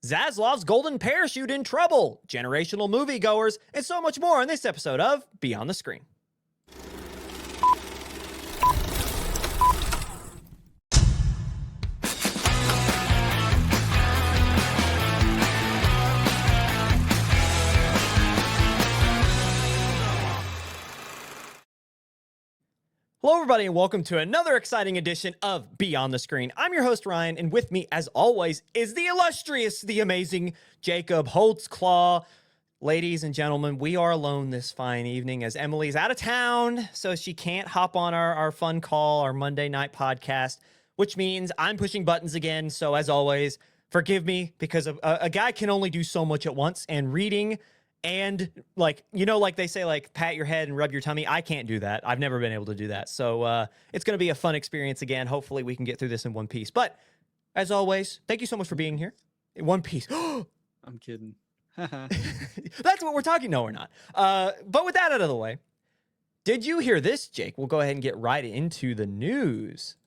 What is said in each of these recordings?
Zaslav's golden parachute in trouble, generational moviegoers, and so much more on this episode of Beyond the Screen. Hello, everybody, and welcome to another exciting edition of Beyond the Screen. I'm your host, Ryan, and with me, as always, is the illustrious, the amazing Jacob Holtzclaw. Ladies and gentlemen, we are alone this fine evening as Emily's out of town, so she can't hop on our fun call, our Monday night podcast, which means I'm pushing buttons again. So, as always, forgive me, because a guy can only do so much at once, and reading and like they say, like, pat your head and rub your tummy. I can't do that. I've never been able to do that. So it's going to be a fun experience again. Hopefully we can get through this in one piece. But as always, thank you so much for being here in one piece. I'm kidding. That's what we're talking. No, we're not. But with that out of the way, did you hear this, Jake? We'll go ahead and get right into the news.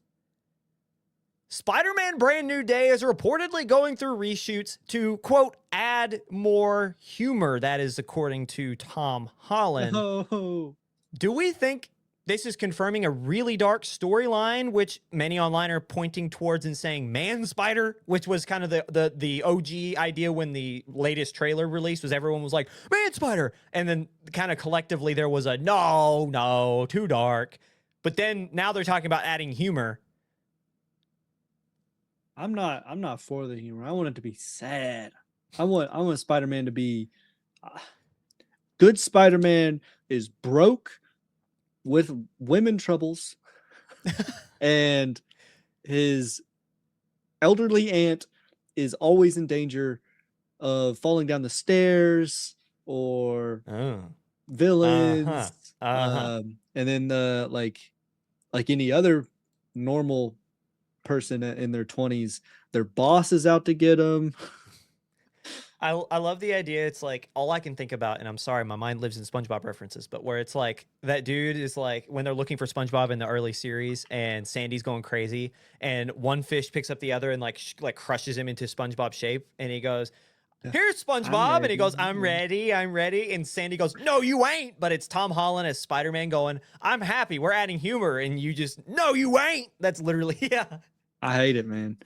Spider-Man Brand New Day is reportedly going through reshoots to, quote, add more humor. That is according to Tom Holland. No. Do we think this is confirming a really dark storyline, which many online are pointing towards and saying Man-Spider, which was kind of the OG idea when the latest trailer released, was everyone was like, Man-Spider. And then kind of collectively there was a no, too dark. But then now they're talking about adding humor. I'm not for the humor. I want it to be sad. I want Spider-Man to be good. Spider-Man is broke with women troubles and his elderly aunt is always in danger of falling down the stairs or villains. And then like any other normal person in their 20s, their boss is out to get them. I love the idea. It's like all I can think about, and I'm sorry, my mind lives in SpongeBob references, but where it's like that dude is like when they're looking for SpongeBob in the early series and Sandy's going crazy and one fish picks up the other and like crushes him into SpongeBob shape, and he goes, here's SpongeBob, and he goes, I'm ready. And Sandy goes, no, you ain't. But it's Tom Holland as Spider-Man going, I'm happy, we're adding humor, and you just, no, you ain't. That's literally, yeah. I hate it, man.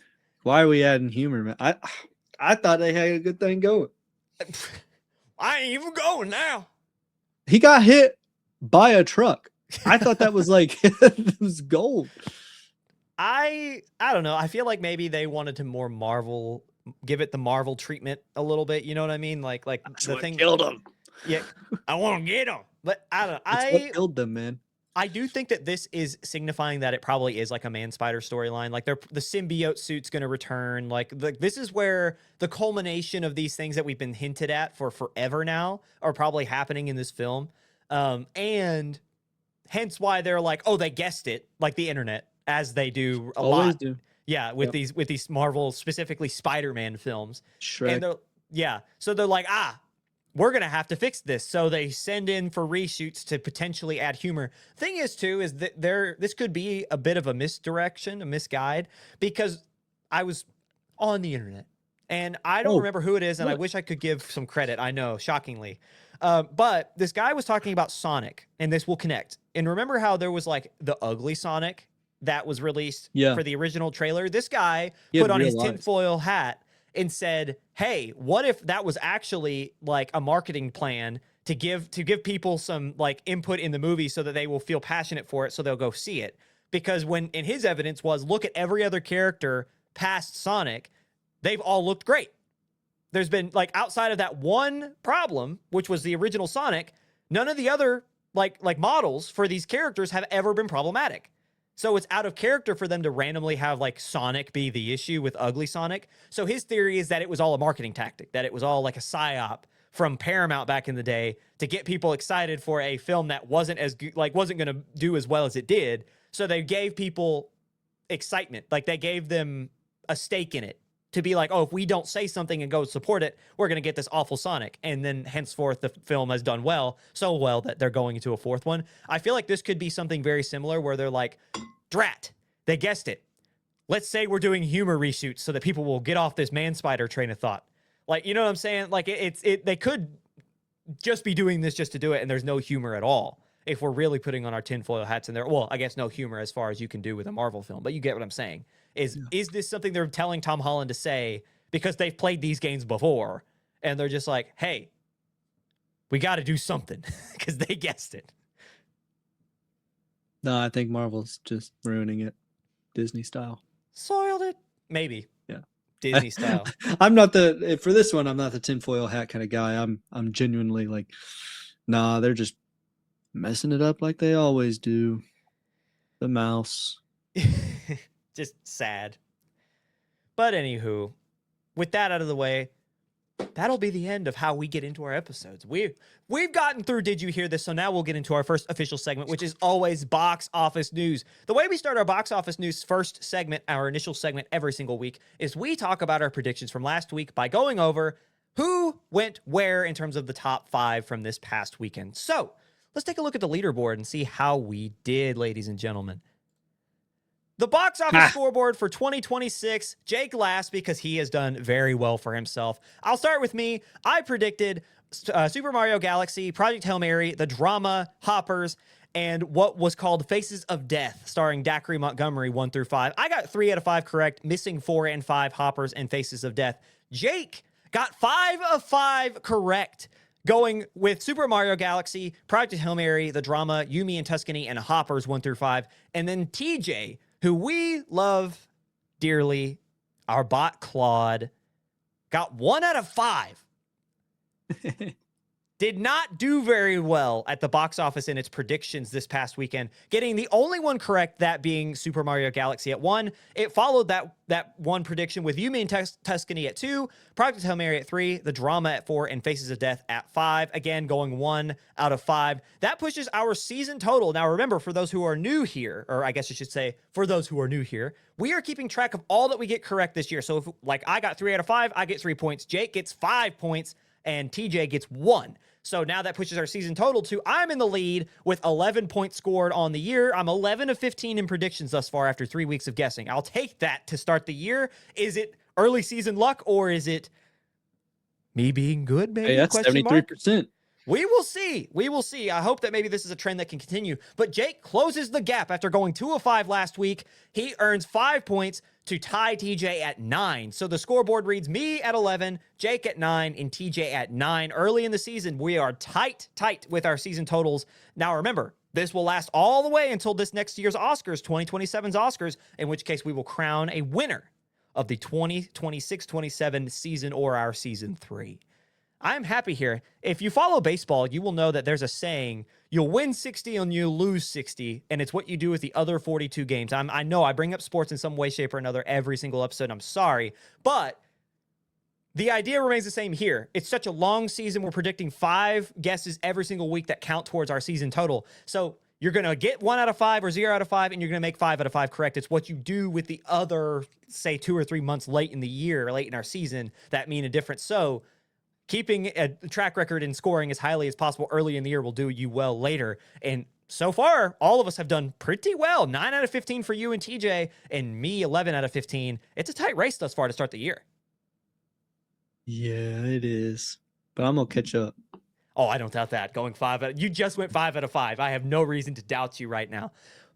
Why are we adding humor, man? I thought they had a good thing going. I ain't even going now. He got hit by a truck. I thought that was like it was gold. I don't know. I feel like maybe they wanted to give it the Marvel treatment a little bit. You know what I mean? Like That's the what thing killed him. Yeah, I want to get him, but I don't know. That's what killed them, man. I do think that this is signifying that it probably is like a Man-Spider storyline. Like the symbiote suit's going to return. Like this is where the culmination of these things that we've been hinted at for forever now are probably happening in this film. And hence why they're like, oh, they guessed it, like the internet, as they do a Always lot. do. Yeah, with these Marvel, specifically Spider-Man films. Shrek. And so they're like, we're going to have to fix this. So they send in for reshoots to potentially add humor. Thing is, too, is that this could be a bit of a misdirection, a misguide, because I was on the internet and I don't remember who it is. And I wish I could give some credit. I know, shockingly. But this guy was talking about Sonic, and this will connect. And remember how there was like the ugly Sonic that was released for the original trailer? This guy put on his tinfoil hat and said, hey, what if that was actually like a marketing plan to give people some like input in the movie so that they will feel passionate for it, so they'll go see it? Because in his evidence was, look at every other character past Sonic, they've all looked great. There's been, like, outside of that one problem, which was the original Sonic, none of the other like models for these characters have ever been problematic. So it's out of character for them to randomly have like Sonic be the issue with ugly Sonic. So his theory is that it was all a marketing tactic, that it was all like a psyop from Paramount back in the day to get people excited for a film that wasn't going to do as well as it did. So they gave people excitement. Like they gave them a stake in it to be like, oh, if we don't say something and go support it, we're going to get this awful Sonic. And then henceforth, the film has done so well that they're going into a fourth one. I feel like this could be something very similar where they're like, drat, they guessed it. Let's say we're doing humor reshoots so that people will get off this Man-Spider train of thought. Like, you know what I'm saying? Like they could just be doing this just to do it, and there's no humor at all. If we're really putting on our tinfoil hats in there, well, I guess no humor as far as you can do with a Marvel film, but you get what I'm saying. Is this something they're telling Tom Holland to say because they've played these games before, and they're just like, hey, we got to do something because they guessed it. No, I think Marvel's just ruining it, Disney style. Soiled it, maybe. Yeah, Disney style. I'm not for this one. I'm not the tinfoil hat kind of guy. I'm genuinely like, nah, they're just messing it up like they always do. The mouse. Just sad. But anywho, with that out of the way, that'll be the end of how we get into our episodes. We've gotten through Did You Hear This? So now we'll get into our first official segment, which is always box office news. The way we start our box office news first segment, our initial segment every single week, is we talk about our predictions from last week by going over who went where in terms of the top 5 from this past weekend. So let's take a look at the leaderboard and see how we did, ladies and gentlemen. The box office scoreboard for 2026, Jake last because he has done very well for himself. I'll start with me. I predicted Super Mario Galaxy, Project Hail Mary, The Drama, Hoppers, and what was called Faces of Death, starring Dacre Montgomery 1 through 5. I got 3 out of 5 correct, missing 4 and 5, Hoppers and Faces of Death. Jake got 5 of 5 correct, going with Super Mario Galaxy, Project Hail Mary, The Drama, Yumi and Tuscany, and Hoppers 1 through 5. And then TJ, who we love dearly, our bot Claude, got 1 out of 5. Did not do very well at the box office in its predictions this past weekend, getting the only one correct, that being Super Mario Galaxy at 1. It followed that one prediction with Yumi and Tuscany at 2, Project Hail Mary at 3, The Drama at 4, and Faces of Death at 5. Again, going 1 out of 5. That pushes our season total. Now, remember, for those who are new here, or I guess I should say, for those who are new here, we are keeping track of all that we get correct this year. So, if, like, I got 3 out of 5, I get 3 points. Jake gets 5 points, and TJ gets 1. So now that pushes our season total to, I'm in the lead with 11 points scored on the year. I'm 11 of 15 in predictions thus far after 3 weeks of guessing. I'll take that to start the year. Is it early season luck, or is it me being good, maybe? Hey, that's 73%. We will see. We will see. I hope that maybe this is a trend that can continue. But Jake closes the gap after going 2 of 5 last week. He earns 5 points to tie TJ at 9. So the scoreboard reads me at 11, Jake at 9, and TJ at 9. Early in the season, we are tight with our season totals. Now remember, this will last all the way until this next year's Oscars, 2027's Oscars, in which case we will crown a winner of the 2026-27 season, or our season 3. I'm happy here. If you follow baseball, you will know that there's a saying, you'll win 60 and you lose 60, and it's what you do with the other 42 games. I know I bring up sports in some way, shape, or another every single episode. I'm sorry, but the idea remains the same here. It's such a long season. We're predicting 5 guesses every single week that count towards our season total. So you're going to get 1 out of 5 or 0 out of 5, and you're going to make 5 out of 5 correct. It's what you do with the other, say, 2 or 3 months late in the year, late in our season, that mean a difference. So keeping a track record in scoring as highly as possible early in the year will do you well later. And so far, all of us have done pretty well. 9 out of 15 for you and TJ, and me 11 out of 15. It's a tight race thus far to start the year. Yeah, it is. But I'm going to catch up. Oh, I don't doubt that. Going 5 you just went 5 out of 5. I have no reason to doubt you right now.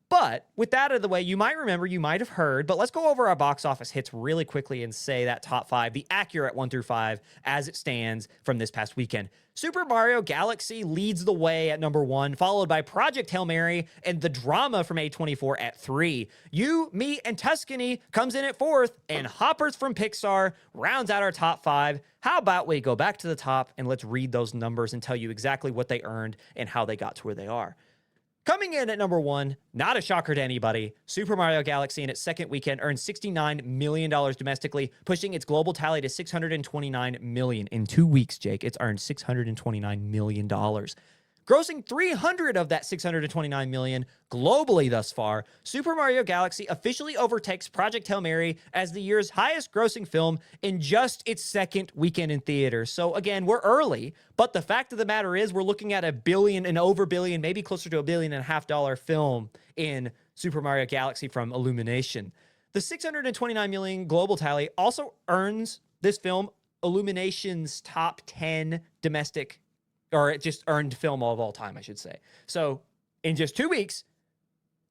But with that out of the way, you might remember, you might have heard, but let's go over our box office hits really quickly and say that top 5, the accurate 1 through 5, as it stands from this past weekend. Super Mario Galaxy leads the way at number 1, followed by Project Hail Mary and The Drama from A24 at 3. You, Me, and Tuscany comes in at 4th, and Hoppers from Pixar rounds out our top 5. How about we go back to the top and let's read those numbers and tell you exactly what they earned and how they got to where they are. Coming in at number 1, not a shocker to anybody, Super Mario Galaxy in its second weekend earned $69 million domestically, pushing its global tally to $629 million. In 2 weeks, Jake, it's earned $629 million. Grossing 300 of that $629 million globally thus far, Super Mario Galaxy officially overtakes Project Hail Mary as the year's highest grossing film in just its second weekend in theaters. So again, we're early, but the fact of the matter is we're looking at $1 billion and over $1 billion, maybe closer to $1.5 billion film in Super Mario Galaxy from Illumination. The $629 million global tally also earns this film Illumination's top 10 domestic, or just earned film of all time, I should say. So in just 2 weeks,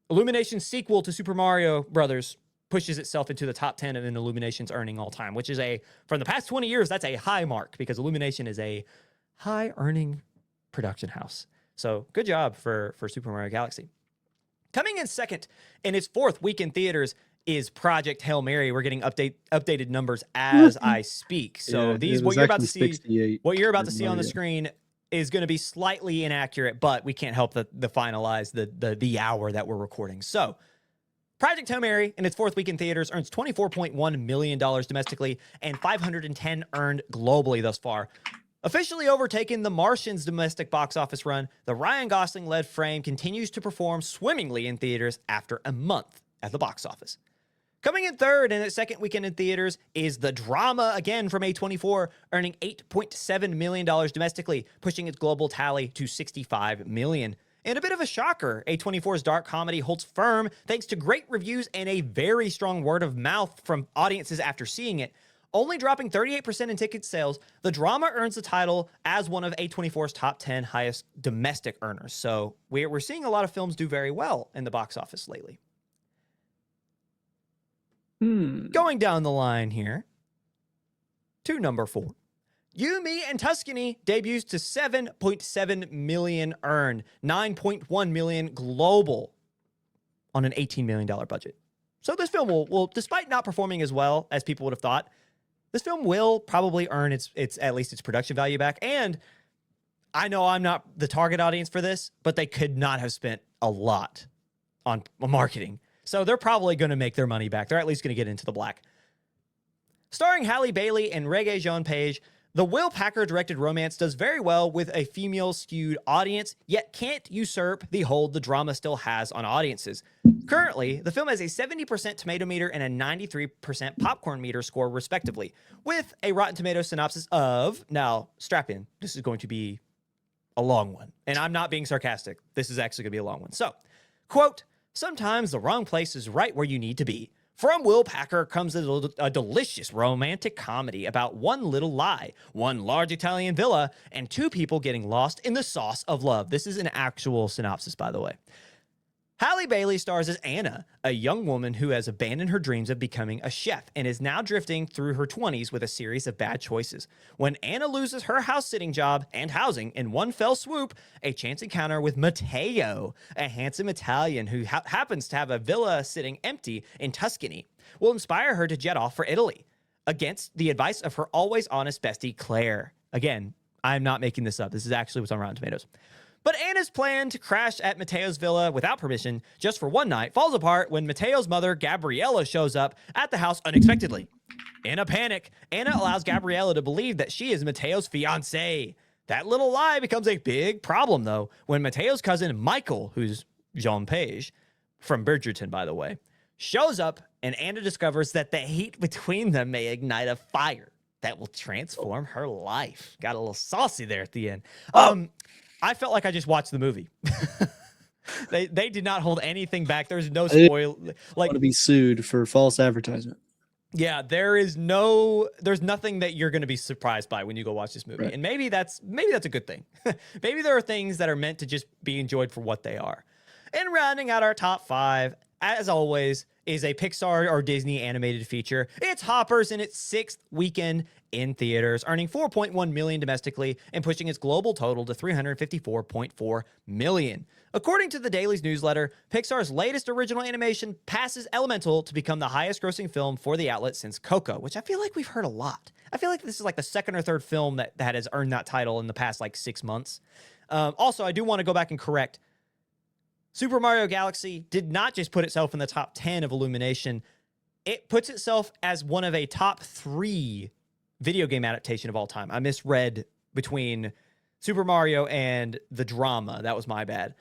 Illumination's sequel to Super Mario Brothers pushes itself into the top 10 of an Illumination's earning all time, which is from the past 20 years, that's a high mark because Illumination is a high earning production house. So good job for Super Mario Galaxy. Coming in second in its 4th week in theaters is Project Hail Mary. We're getting updated numbers as I speak. So what you're about to see on the screen is going to be slightly inaccurate, but we can't help the finalize the hour that we're recording. So Project Hail Mary in its 4th week in theaters earns $24.1 million domestically and $510 earned globally thus far. Officially overtaking The Martian's domestic box office run, the Ryan Gosling-led Frame continues to perform swimmingly in theaters after a month at the box office. Coming in third in its 2nd weekend in theaters is The Drama, again from A24, earning $8.7 million domestically, pushing its global tally to $65 million. And a bit of a shocker, A24's dark comedy holds firm thanks to great reviews and a very strong word of mouth from audiences after seeing it. Only dropping 38% in ticket sales, The Drama earns the title as one of A24's top 10 highest domestic earners. So we're seeing a lot of films do very well in the box office lately. Going down the line here to number 4. You, Me, and Tuscany debuts to 7.7 million earned, 9.1 million global on an $18 million budget. So this film will, despite not performing as well as people would have thought, this film will probably earn its at least its production value back. And I know I'm not the target audience for this, but they could not have spent a lot on marketing. So they're probably going to make their money back. They're at least going to get into the black. Starring Halle Bailey and Regé-Jean Page, the Will Packer-directed romance does very well with a female-skewed audience, yet can't usurp the hold the drama still has on audiences. Currently, the film has a 70% tomato meter and a 93% popcorn meter score, respectively, with a Rotten Tomatoes synopsis of, now, strap in, this is going to be a long one, and I'm not being sarcastic. This is actually going to be a long one. So, quote, sometimes the wrong place is right where you need to be. From Will Packer comes a delicious romantic comedy about one little lie, one large Italian villa, and 2 people getting lost in the sauce of love. This is an actual synopsis, by the way. Halle Bailey stars as Anna, a young woman who has abandoned her dreams of becoming a chef and is now drifting through her 20s with a series of bad choices. When Anna loses her house-sitting job and housing in one fell swoop, a chance encounter with Matteo, a handsome Italian who happens to have a villa sitting empty in Tuscany, will inspire her to jet off for Italy, against the advice of her always honest bestie, Claire. Again, I'm not making this up. This is actually what's on Rotten Tomatoes. But Anna's plan to crash at Matteo's villa without permission just for one night falls apart when Matteo's mother, Gabriella, shows up at the house unexpectedly. In a panic, Anna allows Gabriella to believe that she is Matteo's fiancée. That little lie becomes a big problem, though, when Matteo's cousin, Michael, who's Jean Page, from Bridgerton, by the way, shows up, and Anna discovers that the heat between them may ignite a fire that will transform her life. Got a little saucy there at the end. I felt like I just watched the movie. They did not hold anything back. There's no spoil. Like, to be sued for false advertisement. Yeah, there's nothing that you're going to be surprised by when you go watch this movie. Right. And maybe that's a good thing. Maybe there are things that are meant to just be enjoyed for what they are. And rounding out our top 5, as always, is a Pixar or Disney animated feature. It's Hoppers in its 6th weekend in theaters, earning $4.1 million domestically and pushing its global total to $354.4 million. According to the Daily's newsletter, Pixar's latest original animation passes Elemental to become the highest grossing film for the outlet since Coco, which I feel like we've heard a lot. I feel like this is like the 2nd or 3rd film that has earned that title in the past 6 months. Also, I do want to go back and correct. Super Mario Galaxy did not just put itself in the top 10 of Illumination. It puts itself as one of a top 3 video game adaptation of all time. I misread between Super Mario and The Drama. That was my bad.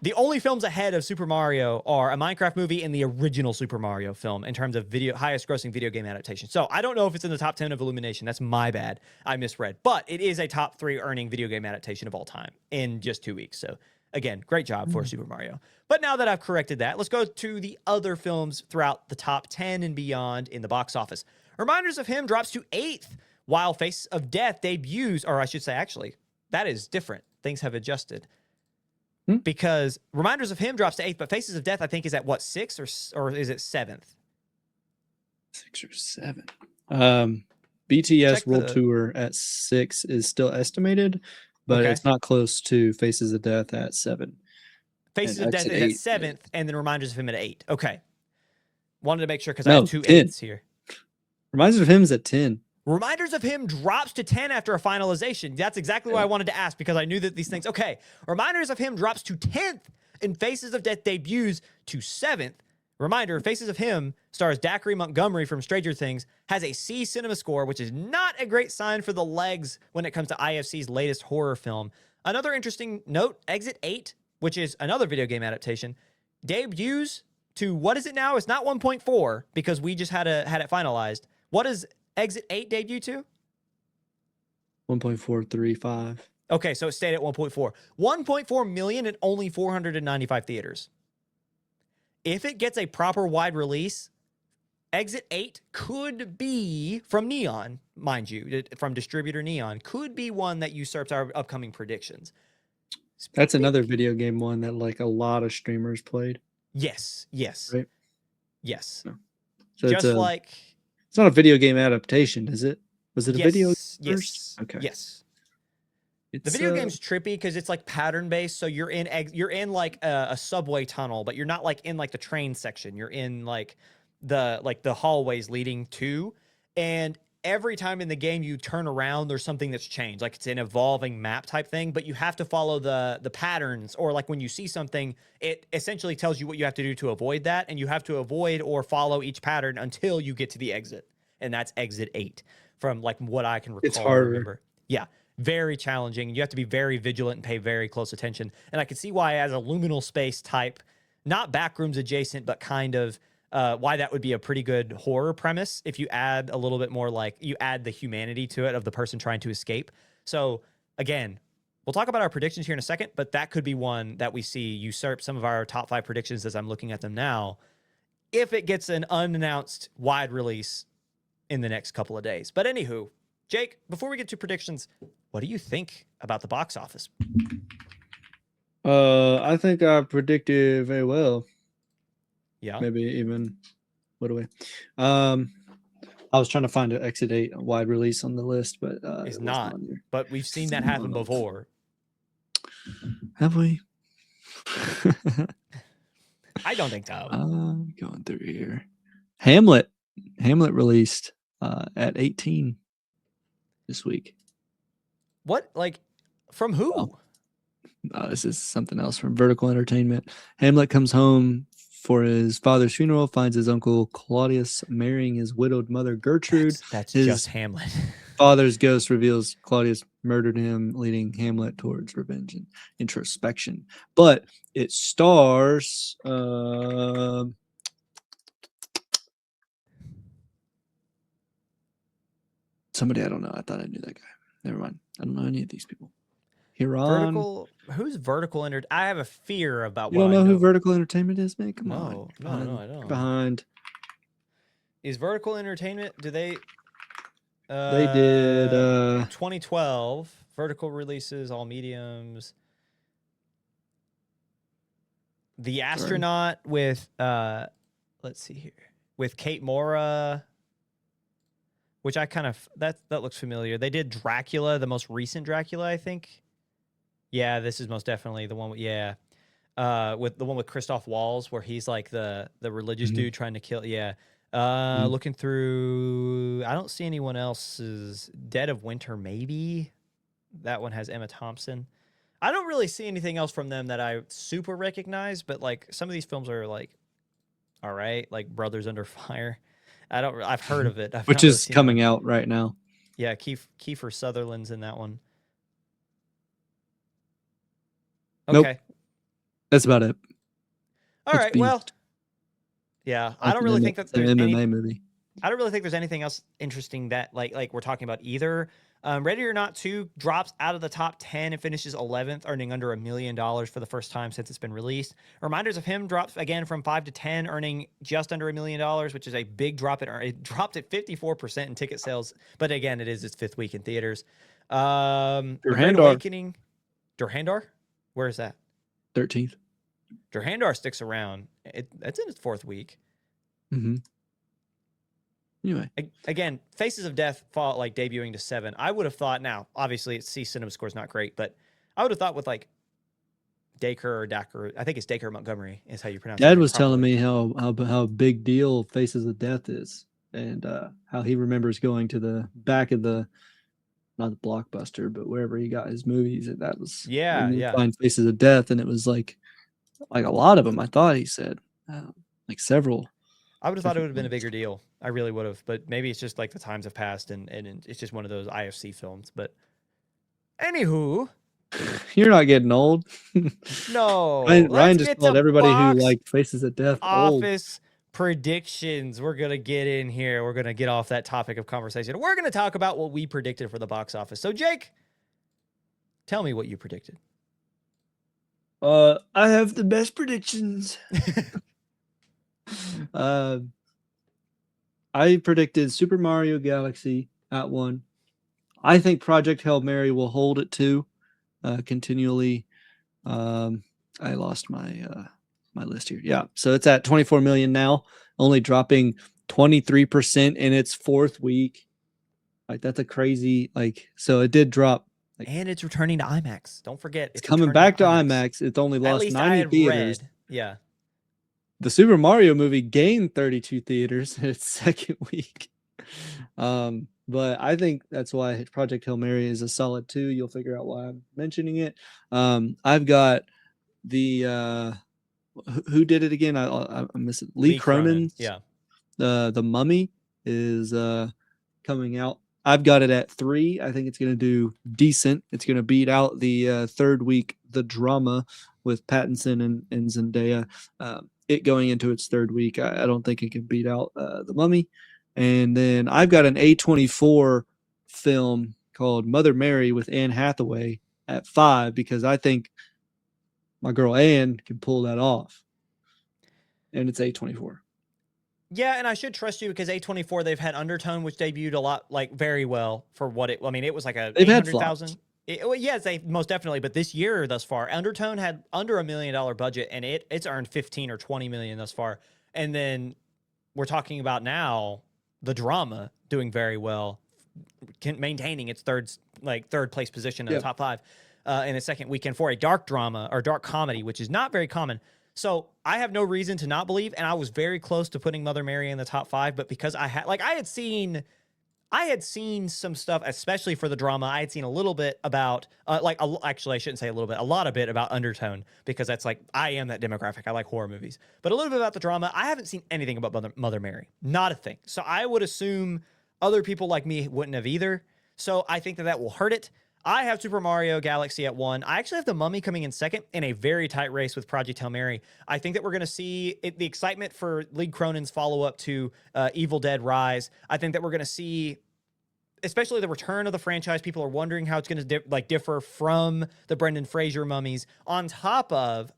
The only films ahead of Super Mario are a Minecraft movie and the original Super Mario film in terms of highest grossing video game adaptation. So I don't know if it's in the top 10 of Illumination. That's my bad. I misread. But it is a top 3 earning video game adaptation of all time in just 2 weeks. So again, great job for Super Mario. But now that I've corrected that, let's go to the other films throughout the top 10 and beyond in the box office. Reminders of Him drops to 8th, while Face of Death debuts, or I should say, actually, that is different. Things have adjusted. Because Reminders of Him drops to 8th, but Faces of Death, I think, is at what, 6th or is it 7th? 6 or 7. BTS Check World the- Tour at 6 is still estimated, but Okay. it's not close to Faces of Death at 7. Faces And of Death Exit is at 8, 7th, and then Reminders of Him at 8. Okay. Wanted to make sure because I No, have 2 10. 8s here. Reminders of Him's at 10. Reminders of Him drops to 10 after a finalization. That's exactly why I wanted to ask, because I knew that these things. Okay. Reminders of Him drops to 10th, and Faces of Death debuts to 7th. Reminder, Faces of Him stars Dacre Montgomery from Stranger Things, has a C cinema score, which is not a great sign for the legs when it comes to IFC's latest horror film. Another interesting note, Exit 8, which is another video game adaptation, debuts to, what is it now? It's not 1.4 because we just had it finalized. What does Exit 8 debut to? 1.435. Okay, so it stayed at 1.4. 1.4 million in only 495 theaters. If it gets a proper wide release, Exit 8 could be from Neon, mind you, from distributor Neon, could be one that usurps our upcoming predictions. That's another video game one that like a lot of streamers played. Yes, yes, right? yes. No. So Just like it's not a video game adaptation, is it? Was it a video? yes, First? yes, Okay. yes. It's, The video game's trippy because it's like pattern based. So you're in like a subway tunnel, but you're not like in like the train section. You're in like the hallways leading to, and every time in the game you turn around, there's something that's changed. Like it's an evolving map type thing, but you have to follow the patterns, or like when you see something, it essentially tells you what you have to do to avoid that, and you have to avoid or follow each pattern until you get to the exit, and that's Exit 8 from like what I can recall. It's harder. Remember. Yeah. Very challenging. You have to be very vigilant and pay very close attention. And I can see why, as a liminal space type, not backrooms adjacent, but kind of why that would be a pretty good horror premise if you add a little bit more, like you add the humanity to it of the person trying to escape. So again, we'll talk about our predictions here in a second, but that could be one that we see usurp some of our top 5 predictions as I'm looking at them now, if it gets an unannounced wide release in the next couple of days. But anywho, Jake, before we get to predictions, what do you think about the box office? I think I predicted very well. Yeah. Maybe even what do we? I was trying to find an Exit 8 wide release on the list, but It's it wasn't not. on here. But we've seen that happen before. Have we? I don't think so. Going through here. Hamlet released at 18 this week. What? Like, from who? Oh. This is something else from Vertical Entertainment. Hamlet comes home for his father's funeral, finds his uncle Claudius marrying his widowed mother Gertrude. That's his just Hamlet. father's ghost reveals Claudius murdered him, leading Hamlet towards revenge and introspection. But it stars somebody I don't know. I thought I knew that guy. Never mind. I don't know any of these people. Vertical. Who's Vertical Entertainment? I have a fear about You what don't know I know. who Vertical Entertainment is, man? Come No, on. no, I don't. Behind. Is Vertical Entertainment? Do they? They did 2012 Vertical releases, all mediums. The Astronaut with let's see here, with Kate Mora, which I kind of that looks familiar. They did Dracula, the most recent Dracula, I think. Yeah, this is most definitely the one with with the one with Christoph Waltz, where he's like the religious dude trying to kill. Yeah. Looking through, I don't see anyone else's. Dead of Winter, maybe. That one has Emma Thompson. I don't really see anything else from them that I super recognize, but like some of these films are like, all right, like Brothers Under Fire. I've heard of it. which is coming out right now. Yeah, Kiefer Sutherland's in that one. Nope. Okay. That's about it. All right. Well, yeah, I don't really think that there's an any. MMA movie. I don't really think there's anything else interesting that like we're talking about either. Ready or Not 2 drops out of the top 10 and finishes 11th, earning under $1 million for the first time since it's been released. Reminders of Him drops again from 5 to 10, earning just under $1 million, which is a big drop. It dropped at 54% in ticket sales, but again, it is its 5th week in theaters. The Great Durhandar. Awakening. Durhandar? Where is that? 13th. Durhandar sticks around. It's in its 4th week. Mm-hmm. Anyway, again, Faces of Death fall like debuting to 7. I would have thought, now obviously its C cinema score is not great, but I would have thought with like Dacre or Dacker, I think it's Dacre Montgomery is how you pronounce it. Dad was telling me how big deal Faces of Death is, and how he remembers going to the back of the, not the Blockbuster, but wherever he got his movies, and that was find Faces of Death, and it was like a lot of them. I thought he said like several. I would have thought it would have been a bigger deal. I really would have, but maybe it's just like the times have passed and it's just one of those IFC films. But anywho, you're not getting old. No, Ryan just called everybody who liked Faces of Death Office predictions. We're gonna get in here. We're gonna get off that topic of conversation. We're gonna talk about what we predicted for the box office. So Jake, tell me what you predicted. I have the best predictions. I predicted Super Mario Galaxy at 1. I think Project Hail Mary will hold at 2 continually. I lost my my list here. Yeah, so it's at 24 million now, only dropping 23% in its 4th week. Like that's a crazy so it did drop. And it's returning to IMAX. Don't forget, it's coming back to IMAX. It's only lost 90 theaters. Yeah. The Super Mario movie gained 32 theaters in its 2nd week. But I think that's why Project Hail Mary is a solid 2. You'll figure out why I'm mentioning it. I've got the who did it again? I miss it. Lee Cronin's. Yeah. The Mummy is coming out. I've got it at 3. I think it's going to do decent. It's going to beat out the 3rd week, The Drama, with Pattinson and Zendaya. It going into its 3rd week, I don't think it can beat out The Mummy. And then I've got an A24 film called Mother Mary with Anne Hathaway at 5, because I think my girl Anne can pull that off. And it's A24. Yeah, and I should trust you because A24, they've had Undertone, which debuted a lot, very well for what it. I mean, it was like a 800,000. Yes, they most definitely. But this year thus far, Undertone had under $1 million budget, and it's earned 15 or 20 million thus far. And then we're talking about now The Drama doing very well, maintaining its third place position in the top 5 in its 2nd weekend for a dark drama or dark comedy, which is not very common. So I have no reason to not believe, and I was very close to putting Mother Mary in the top 5, but because I had seen some stuff, especially for The Drama. I had seen a little bit about, actually, I shouldn't say a little bit, a lot of bit about Undertone, because that's I am that demographic. I like horror movies. But a little bit about The Drama. I haven't seen anything about Mother Mary. Not a thing. So I would assume other people like me wouldn't have either. So I think that will hurt it. I have Super Mario Galaxy at 1. I actually have The Mummy coming in 2nd in a very tight race with Project Hail Mary. I think that we're going to see the excitement for Lee Cronin's follow-up to Evil Dead Rise. I think that we're going to see, especially the return of the franchise. People are wondering how it's going to differ from the Brendan Fraser mummies, on top of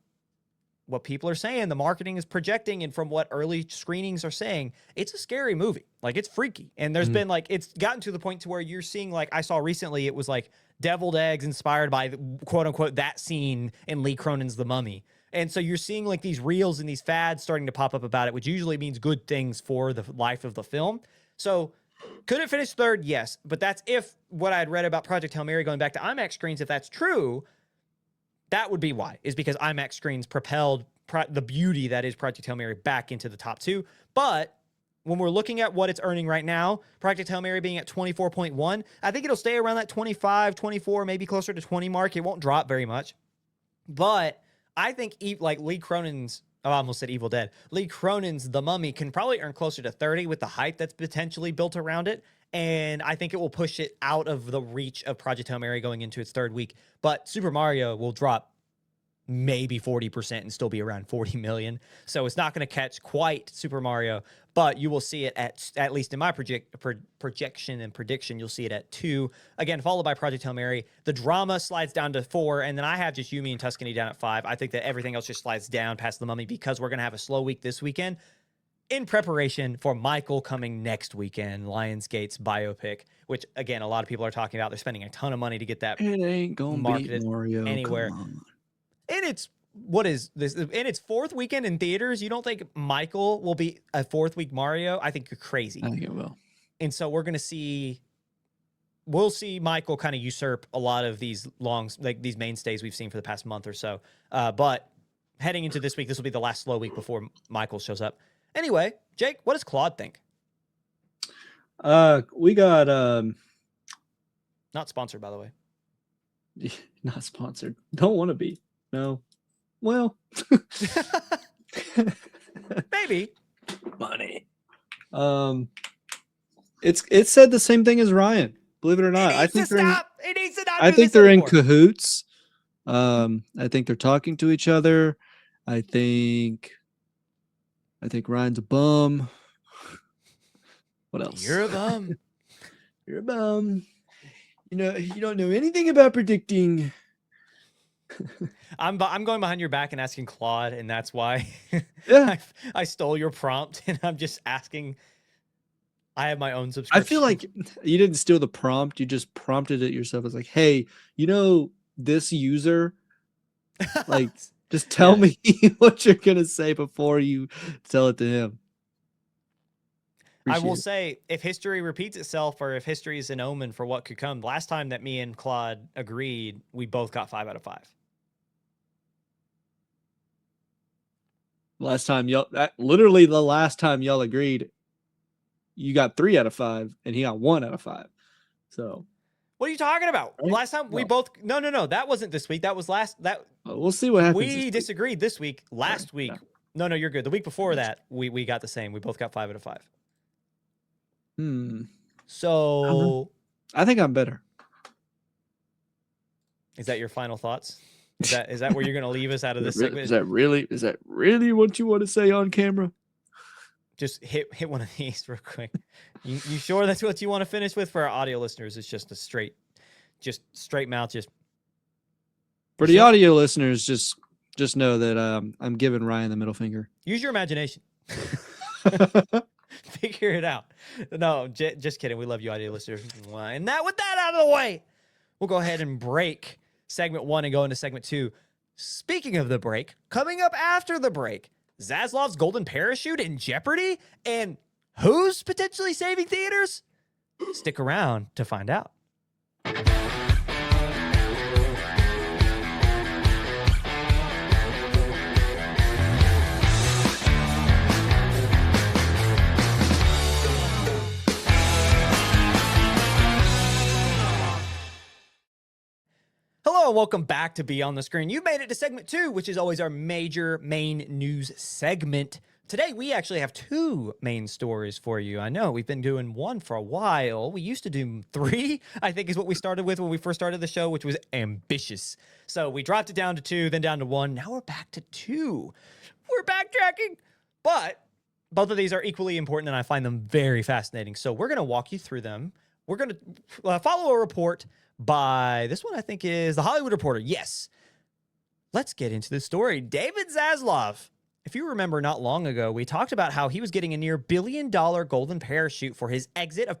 what people are saying, the marketing is projecting, and from what early screenings are saying, it's a scary movie. It's freaky. And there's been it's gotten to the point to where you're seeing, I saw recently, it was deviled eggs inspired by quote unquote that scene in Lee Cronin's The Mummy. And so you're seeing these reels and these fads starting to pop up about it, which usually means good things for the life of the film. So could it finish 3rd? Yes. But that's if what I had read about Project Hail Mary going back to IMAX screens, if that's true, that would be why, is because IMAX screens propelled the beauty that is Project Hail Mary back into the top 2. But when we're looking at what it's earning right now, Project Hail Mary being at 24.1, I think it'll stay around that 25, 24, maybe closer to 20 mark. It won't drop very much. But I think Lee Cronin's, I almost said Evil Dead, Lee Cronin's The Mummy can probably earn closer to 30 with the hype that's potentially built around it. And I think it will push it out of the reach of Project Hail Mary going into its 3rd week. But Super Mario will drop maybe 40% and still be around 40 million. So it's not going to catch quite Super Mario, but you will see it at least in my projection and prediction, you'll see it at 2. Again, followed by Project Hail Mary. The drama slides down to 4, and then I have just Yumi and Tuscany down at 5. I think that everything else just slides down past The Mummy because we're going to have a slow week this weekend in preparation for Michael coming next weekend, Lionsgate's biopic, which, again, a lot of people are talking about. They're spending a ton of money to get that It ain't gonna marketed beat Mario anywhere. Come on. And it's, what is this? In its 4th weekend in theaters, you don't think Michael will be a 4th week Mario? I think you're crazy. I think it will. And so we'll see Michael kind of usurp a lot of these these mainstays we've seen for the past month or so. But heading into this week, this will be the last slow week before Michael shows up. Anyway, Jake, what does Claude think? We got Not sponsored, by the way. not sponsored. Don't want to be. No. Well, Maybe. money. It said the same thing as Ryan. Believe it or not, It needs to stop. It needs to not. I do think this they're anymore. in cahoots. I think they're talking to each other. I think Ryan's a bum. What else? You're a bum. You're a bum. You know, you don't know anything about predicting. I'm going behind your back and asking Claude, and that's why Yeah. I stole your prompt, and I'm just asking. I have my own subscription. I feel like you didn't steal the prompt. You just prompted it yourself. It's like, hey, this user, like, just tell me what you're going to say before you tell it to him. I will Appreciate it. say, if history repeats itself, or if history is an omen for what could come, last time that me and Claude agreed, we both got 5 out of 5. Literally the last time y'all agreed, you got 3 out of 5 and he got 1 out of 5. So What are you talking about? Right? Last time we No. both no, that wasn't this week. That was we'll see what happens. we this week. disagreed this week. Last week. yeah. No, you're good. The week before that, we got the same. We both got 5 out of 5. So I think I'm better. is that your final thoughts? Is that where you're gonna leave us out of this segment? Is that really what you want to say on camera? Just hit one of these real quick. You sure that's what you want to finish with? For our audio listeners, it's just a straight mouth. Just For the audio listeners, just know that I'm giving Ryan the middle finger. use your imagination. Figure it out. No, just kidding. We love you, audio listeners. And with that out of the way, we'll go ahead and break segment 1 and go into segment 2. Speaking of the break, coming up after the break, Zaslav's golden parachute in jeopardy, and who's potentially saving theaters? Stick around to find out. Hello and welcome back to Beyond the Screen. You made it to segment 2, which is always our main news segment. Today, we actually have 2 main stories for you. I know we've been doing 1 for a while. We used to do 3, I think is what we started with when we first started the show, which was ambitious. So we dropped it down to 2, then down to 1. Now we're back to 2. We're backtracking. But both of these are equally important, and I find them very fascinating. So we're going to walk you through them. We're going to follow a report by this one, I think, is The Hollywood Reporter. Yes. Let's get into the story. David Zaslav. If you remember, not long ago, we talked about how he was getting a near $1 billion golden parachute for his exit of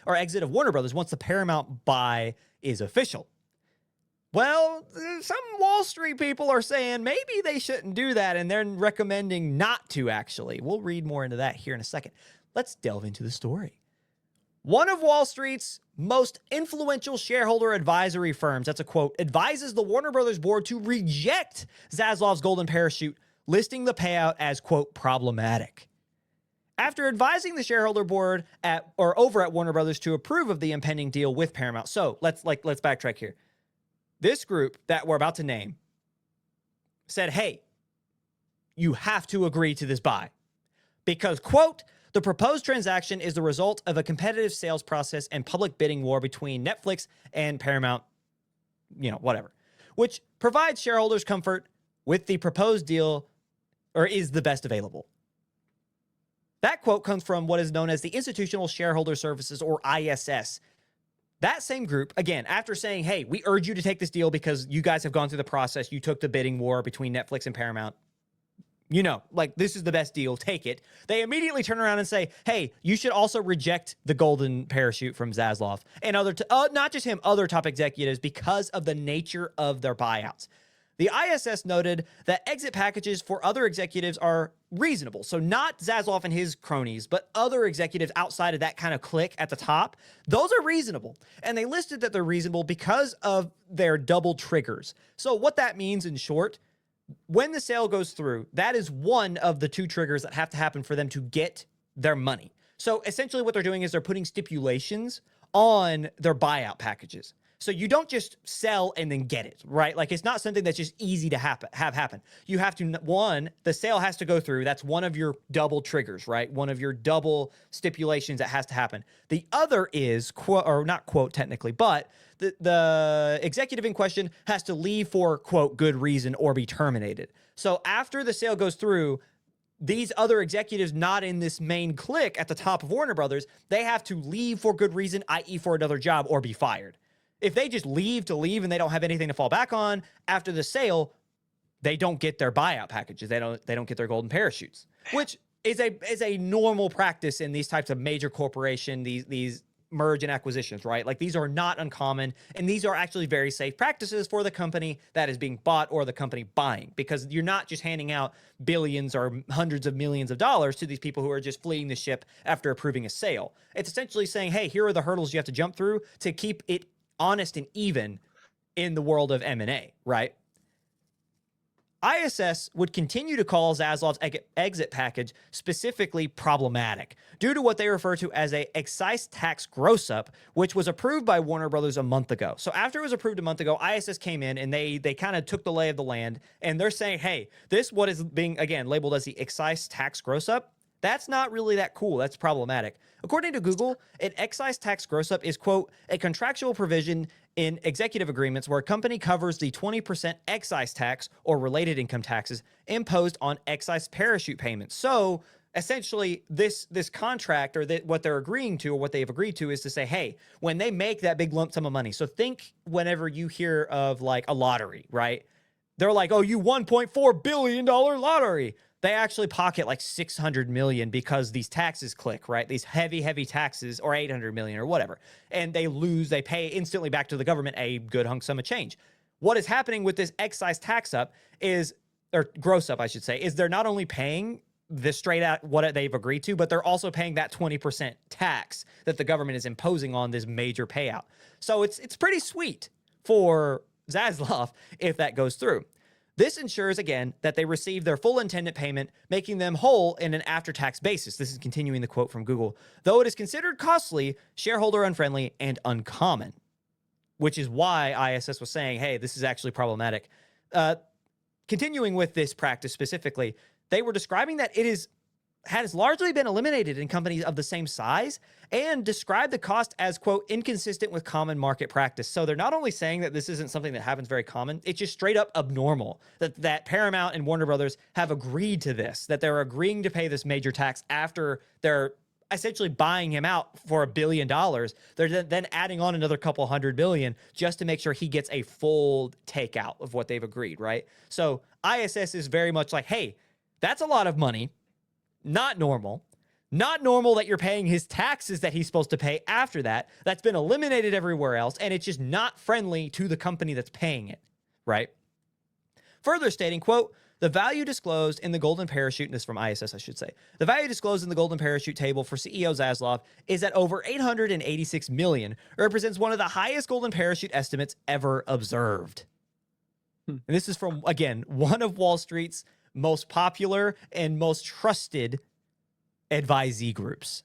exit of Warner Brothers once the Paramount buy is official. Well, some Wall Street people are saying maybe they shouldn't do that, and they're recommending not to, actually. We'll read more into that here in a second. Let's delve into the story. One of Wall Street's most influential shareholder advisory firms, that's a quote, advises the Warner Brothers board to reject Zaslav's golden parachute, listing the payout as, quote, problematic. After advising the shareholder board over at Warner Brothers to approve of the impending deal with Paramount. So let's backtrack here. This group that we're about to name said, hey, you have to agree to this buy because, quote, the proposed transaction is the result of a competitive sales process and public bidding war between Netflix and Paramount, whatever. which provides shareholders comfort with the proposed deal or is the best available. That quote comes from what is known as the Institutional Shareholder Services, or ISS. That same group, again, after saying, hey, we urge you to take this deal because you guys have gone through the process, you took the bidding war between Netflix and Paramount, you know, like, this is the best deal, take it. They immediately turn around and say, hey, you should also reject the golden parachute from Zaslav and not just him, other top executives, because of the nature of their buyouts. The ISS noted that exit packages for other executives are reasonable. So not Zaslav and his cronies, but other executives outside of that kind of clique at the top. Those are reasonable. And they listed that they're reasonable because of their double triggers. So what that means in short, when the sale goes through, that is one of the two triggers that have to happen for them to get their money. So essentially what they're doing is they're putting stipulations on their buyout packages. So you don't just sell and then get it, right? Like, it's not something that's just easy to have happen. You have to, one, the sale has to go through. That's one of your double triggers, right? One of your double stipulations that has to happen. The other is, or not quote technically, but the executive in question has to leave for, quote, good reason or be terminated. So after the sale goes through, these other executives not in this main clique at the top of Warner Brothers, they have to leave for good reason, i.e. for another job, or be fired. If they just leave to leave and they don't have anything to fall back on after the sale, they don't get their buyout packages. They don't get their golden parachutes, which is a normal practice in these types of major corporation, these merge and acquisitions, right? Like, these are not uncommon, and these are actually very safe practices for the company that is being bought or the company buying, because you're not just handing out billions or hundreds of millions of dollars to these people who are just fleeing the ship after approving a sale. It's essentially saying, hey, here are the hurdles you have to jump through to keep it honest and even in the world of M&A, right? ISS would continue to call Zaslav's exit package specifically problematic due to what they refer to as a excise tax gross-up, which was approved by Warner Brothers a month ago. So after it was approved a month ago, ISS came in and they kind of took the lay of the land, and they're saying, hey, this, what is being, again, labeled as the excise tax gross-up, that's not really that cool. That's problematic. According to Google, an excise tax gross-up is, quote, a contractual provision in executive agreements where a company covers the 20% excise tax or related income taxes imposed on excise parachute payments. So essentially, this contract, or what they're agreeing to, or what they've agreed to, is to say, hey, when they make that big lump sum of money, so think whenever you hear of like a lottery, right? They're like, oh, you $1.4 billion lottery. They actually pocket like 600 million because these taxes click, right? These heavy taxes, or 800 million or whatever. And they pay instantly back to the government a good hunk sum of change. What is happening with this excise tax up is, or gross up, I should say, is they're not only paying this straight out what they've agreed to, but they're also paying that 20% tax that the government is imposing on this major payout. So it's pretty sweet for Zaslav if that goes through. This ensures, again, that they receive their full intended payment, making them whole in an after-tax basis. This is continuing the quote from Google. Though it is considered costly, shareholder unfriendly, and uncommon, which is why ISS was saying, hey, this is actually problematic. Continuing with this practice specifically, they were describing that it has largely been eliminated in companies of the same size, and described the cost as, quote, inconsistent with common market practice. So they're not only saying that this isn't something that happens very common, it's just straight up abnormal that Paramount and Warner Brothers have agreed to this, that they're agreeing to pay this major tax after they're essentially buying him out for $1 billion. They're then adding on another couple $100 million just to make sure he gets a full takeout of what they've agreed, right? So ISS is very much like, hey, that's a lot of money. Not normal. Not normal that you're paying his taxes that he's supposed to pay after that. That's been eliminated everywhere else, and it's just not friendly to the company that's paying it, right? Further stating, quote, the value disclosed in the golden parachute, and this is from ISS, I should say, the value disclosed in the golden parachute table for CEO Zaslav is at over $886 million, represents one of the highest golden parachute estimates ever observed. And this is from, again, one of Wall Street's most popular and most trusted advisee groups.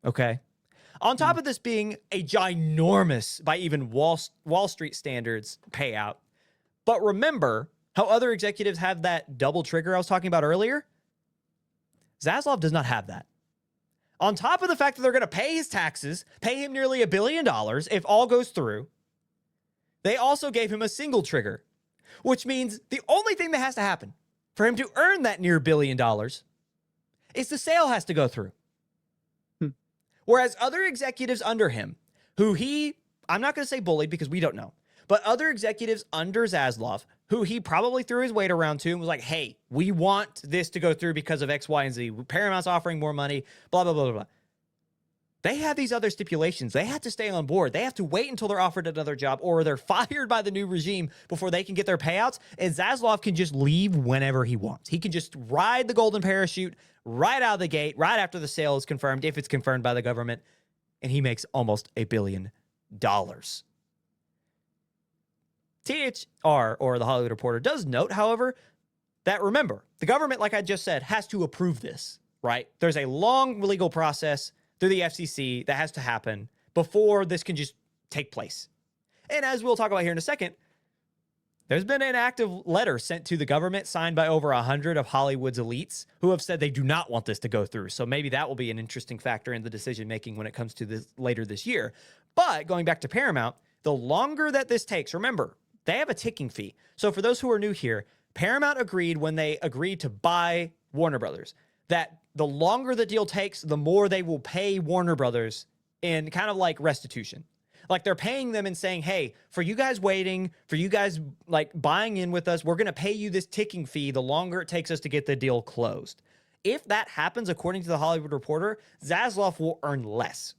Okay. On top of this being a ginormous, by even Wall Street standards, payout. But remember how other executives have that double trigger I was talking about earlier? Zaslav does not have that. On top of the fact that they're going to pay his taxes, pay him nearly $1 billion if all goes through, They also gave him a single trigger, which means the only thing that has to happen for him to earn that near $1 billion is the sale has to go through. Whereas other executives under him, who I'm not going to say bullied because we don't know, but other executives under Zaslav, who he probably threw his weight around to and was like, hey, we want this to go through because of X, Y, and Z. Paramount's offering more money, blah, blah, blah, blah, blah. They have these other stipulations. They have to stay on board. They have to wait until they're offered another job or they're fired by the new regime before they can get their payouts. And Zaslav can just leave whenever he wants. He can just ride the golden parachute right out of the gate, right after the sale is confirmed, if it's confirmed by the government. And he makes almost $1 billion. THR, or the Hollywood Reporter, does note, however, that remember, the government, like I just said, has to approve this, right? There's a long legal process through the FCC that has to happen before this can just take place. And as we'll talk about here in a second, there's been an active letter sent to the government signed by over 100 of Hollywood's elites who have said they do not want this to go through. So maybe that will be an interesting factor in the decision making when it comes to this later this year. But going back to Paramount, the longer that this takes, remember, they have a ticking fee. So for those who are new here, Paramount agreed when they agreed to buy Warner Brothers that the longer the deal takes, the more they will pay Warner Brothers in kind of like restitution. Like they're paying them and saying, hey, for you guys waiting, for you guys like buying in with us, we're going to pay you this ticking fee the longer it takes us to get the deal closed. If that happens, according to the Hollywood Reporter, Zaslav will earn less.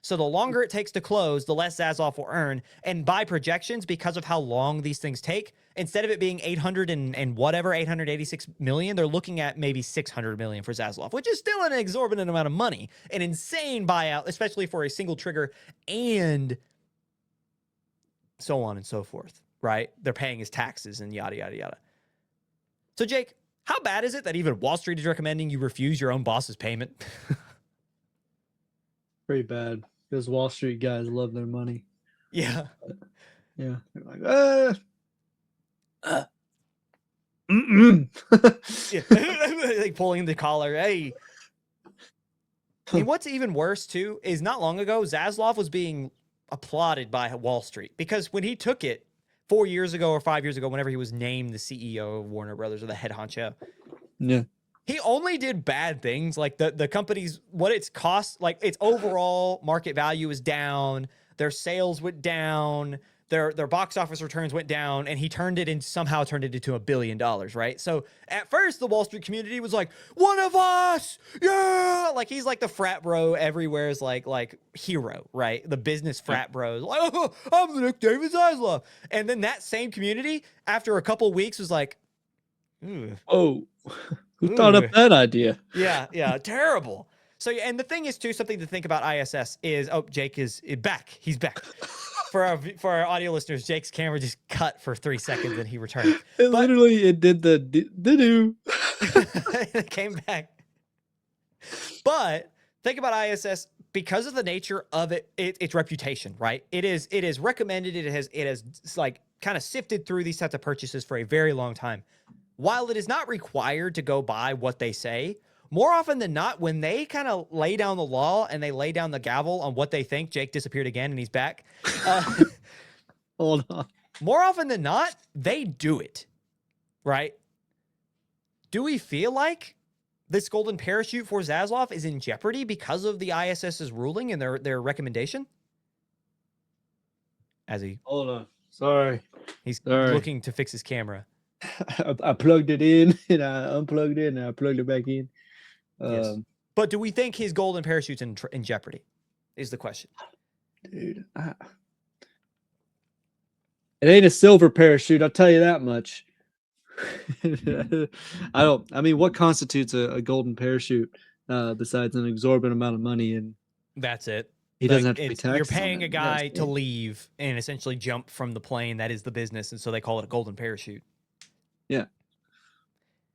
So the longer it takes to close, the less Zaslav will earn. And by projections, because of how long these things take, instead of it being 886 million, they're looking at maybe 600 million for Zaslav, which is still an exorbitant amount of money. An insane buyout, especially for a single trigger and so on and so forth, right? They're paying his taxes and yada, yada, yada. So Jake, how bad is it that even Wall Street is recommending you refuse your own boss's payment? Pretty bad. Those Wall Street guys love their money. Yeah. Yeah. They're like, Yeah. Like pulling the collar. Hey. I mean, what's even worse too is not long ago, Zaslav was being applauded by Wall Street because when he took it 4 years ago or 5 years ago, whenever he was named the CEO of Warner Brothers or the head honcho, yeah. he only did bad things. Like the company's, what it's cost, like its overall market value is down. Their sales went down. Their box office returns went down, and he somehow turned it into $1 billion, right? So at first, the Wall Street community was like, one of us, yeah! Like he's like the frat bro everywhere is like hero, right? The business frat bros, like, oh, I'm the next David Zaslav. And then that same community, after a couple weeks, was like, ooh. Oh, who thought up that idea? Yeah, terrible. So, and the thing is, too, something to think about ISS is, Jake is back. He's back. For our audio listeners, Jake's camera just cut for 3 seconds and he returned. It did the do. It came back. But think about ISS because of the nature of its reputation, right? It is recommended. It has like kind of sifted through these types of purchases for a very long time. While it is not required to go by what they say, more often than not, when they kind of lay down the law and they lay down the gavel on what they think, Jake disappeared again and he's back. Hold on. More often than not, they do it, right? Do we feel like this golden parachute for Zaslav is in jeopardy because of the ISS's ruling and their recommendation? Hold on. Sorry. He's looking to fix his camera. I plugged it in and I unplugged it and I plugged it back in. Yes. But do we think his golden parachute's in jeopardy? Is the question. Dude, it ain't a silver parachute, I'll tell you that much. I mean, what constitutes a golden parachute besides an exorbitant amount of money? And that's it. He doesn't have to pay taxes. You're paying a guy to leave and essentially jump from the plane. That is the business. And so they call it a golden parachute. Yeah.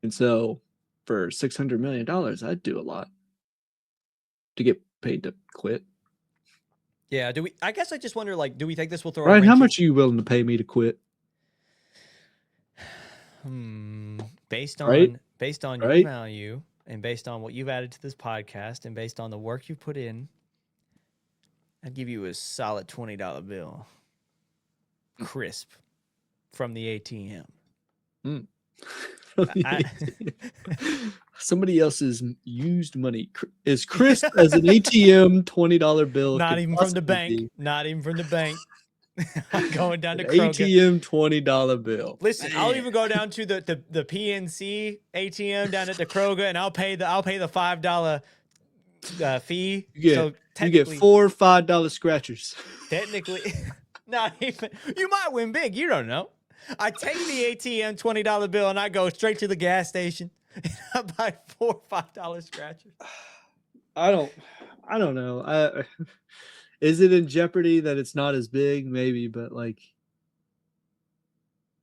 And so for $600 million, I'd do a lot to get paid to quit. Yeah. I guess I just wonder, like, do we think this will throw Ryan, how much are you willing to pay me to quit? Based on your value and based on what you've added to this podcast and based on the work you've put in, I'd give you a solid $20 bill. crisp from the ATM. Mm. I- Somebody else's used money is crisp as an ATM $20 bill. Not could even from the possibly bank. be. Not even from the bank. I'm going down to An Kroger. ATM $20 bill. Listen, I'll Man. even go down to the PNC ATM down at the Kroger, and I'll pay the $5 fee. You get, So you get technically, $4 $5 scratchers. technically, not even. You might win big. You don't know. I take the ATM $20 bill and I go straight to the gas station and I buy $4 $5 scratchers. I don't know. Is it in jeopardy that it's not as big? Maybe, but like, it's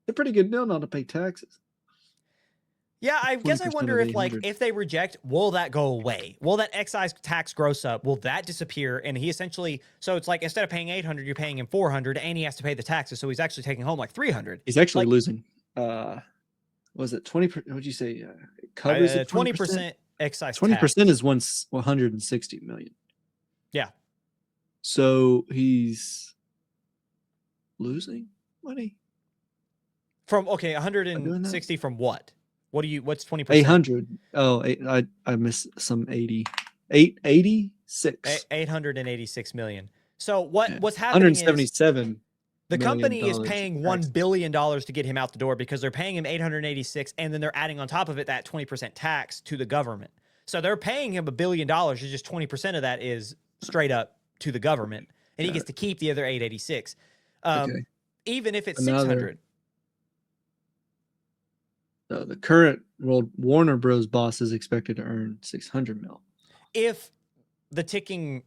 a pretty good deal not to pay taxes. Yeah, I guess I 20% wonder of if like 800. if they reject, will that go away? Will that excise tax gross up? Will that disappear? And he essentially, so it's like instead of paying 800, you're paying him 400, and he has to pay the taxes, so he's actually taking home like 300. He's actually Like, losing. Was it 20? What'd you say? It covers it 20% excise 20% tax. is 160 million. Yeah. So he's losing money. From okay, doing that? 160 from what? What's 20%? 800. Oh, I missed some 80. 886. 886 million. So what's happening is 177. the company is $1 paying in $1 taxes. billion to get him out the door because they're paying him 886, and then they're adding on top of it that 20% tax to the government. So they're paying him $1 billion. It's just 20% of that is straight up to the government, and he gets to keep the other 886. Okay. Even if it's Another- 600. The current Warner Bros. Boss is expected to earn 600 mil. If the ticking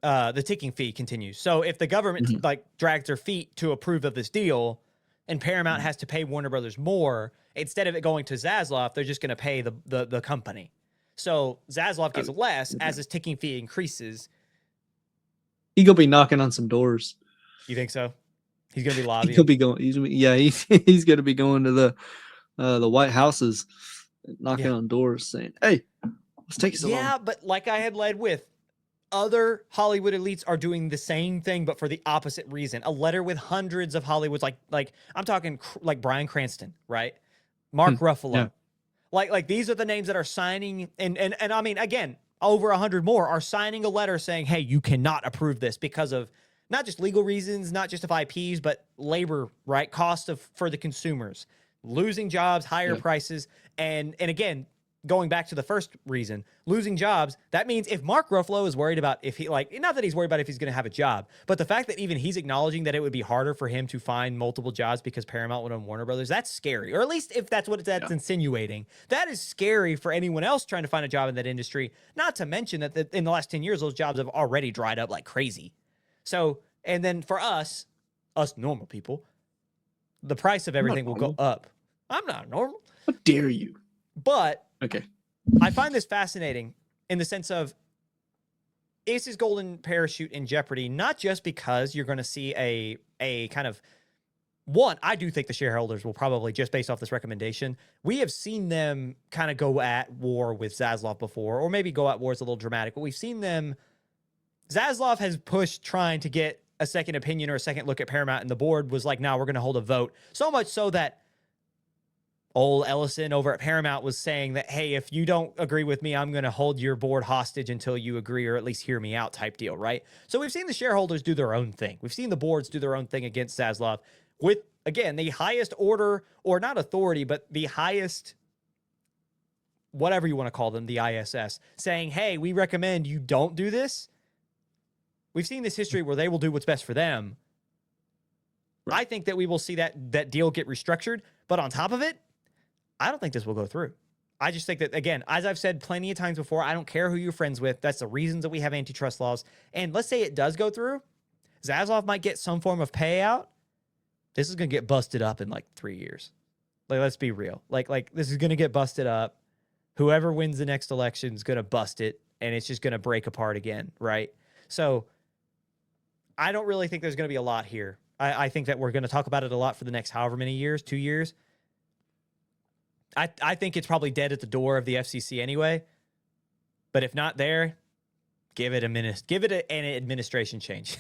fee continues. So if the government like drags their feet to approve of this deal and Paramount has to pay Warner Brothers more, instead of it going to Zaslav, they're just going to pay the company. So Zaslav gets less as his ticking fee increases. He gonna be knocking on some doors. You think so? He's going to be lobbying. He'll be going. He's gonna be going to the White Houses, knocking on doors, saying, "Hey, let's take you Yeah, along." but like I had led with, other Hollywood elites are doing the same thing, but for the opposite reason. A letter with hundreds of Hollywoods, like I'm talking like Bryan Cranston, right? Mark Ruffalo. yeah. Like these are the names that are signing, and I mean, again, over 100 more are signing a letter saying, hey, you cannot approve this because of not just legal reasons, not just of IPs, but labor, right? Cost for the consumers, losing jobs, higher prices. And again, going back to the first reason, losing jobs, that means if Mark Ruffalo is worried about if he, like, not that he's worried about if he's going to have a job, but the fact that even he's acknowledging that it would be harder for him to find multiple jobs because Paramount would own Warner Brothers, that's scary. Or at least if that's what that's insinuating, that is scary for anyone else trying to find a job in that industry. Not to mention that in the last 10 years, those jobs have already dried up like crazy. So, and then for us normal people, the price of everything will go up. I'm not normal. How dare you? But Okay. I find this fascinating in the sense of, is his golden parachute in jeopardy? Not just because you're going to see a kind of one. I do think the shareholders will probably, just based off this recommendation, we have seen them kind of go at war with Zaslav before, or maybe go at war is a little dramatic, but we've seen them. Zaslav has pushed trying to get a second opinion or a second look at Paramount, and the board was like, "No, we're going to hold a vote." So much so that old Ellison over at Paramount was saying that, hey, if you don't agree with me, I'm going to hold your board hostage until you agree, or at least hear me out type deal, right? So we've seen the shareholders do their own thing. We've seen the boards do their own thing against Zaslav with, again, the highest order, or not authority, but the highest, whatever you want to call them, the ISS, saying, hey, we recommend you don't do this. We've seen this history where they will do what's best for them. Right. I think that we will see that deal get restructured, but on top of it, I don't think this will go through. I just think that, again, as I've said plenty of times before, I don't care who you're friends with. That's the reasons that we have antitrust laws. And let's say it does go through. Zaslav might get some form of payout. This is going to get busted up in like 3 years. Like, let's be real. Like this is going to get busted up. Whoever wins the next election is going to bust it, and it's just going to break apart again, right? So I don't really think there's going to be a lot here. I think that we're going to talk about it a lot for the next however many years, 2 years. I think it's probably dead at the door of the FCC anyway. But if not there, give it a minute. Give it an administration change.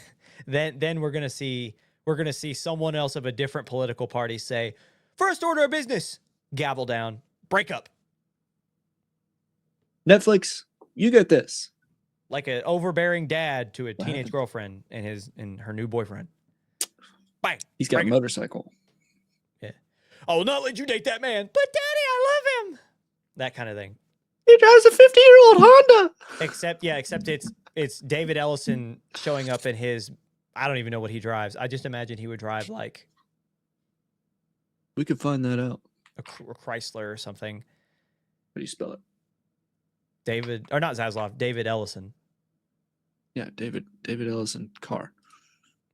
Then we're gonna see we're going to see someone else of a different political party say, first order of business, gavel down, break up. Netflix, you get this. Like an overbearing dad to a What teenage happened? girlfriend and her new boyfriend. Bang. He's got a break up. motorcycle. Yeah. I will not let you date that man. But daddy, I love him. That kind of thing. He drives a 50-year-old Honda. Except it's David Ellison showing up in his, I don't even know what he drives. I just imagine he would drive like We could find that out. a Chrysler or something. How do you spell it? David, or not Zaslav, David Ellison. Yeah, David Ellison car.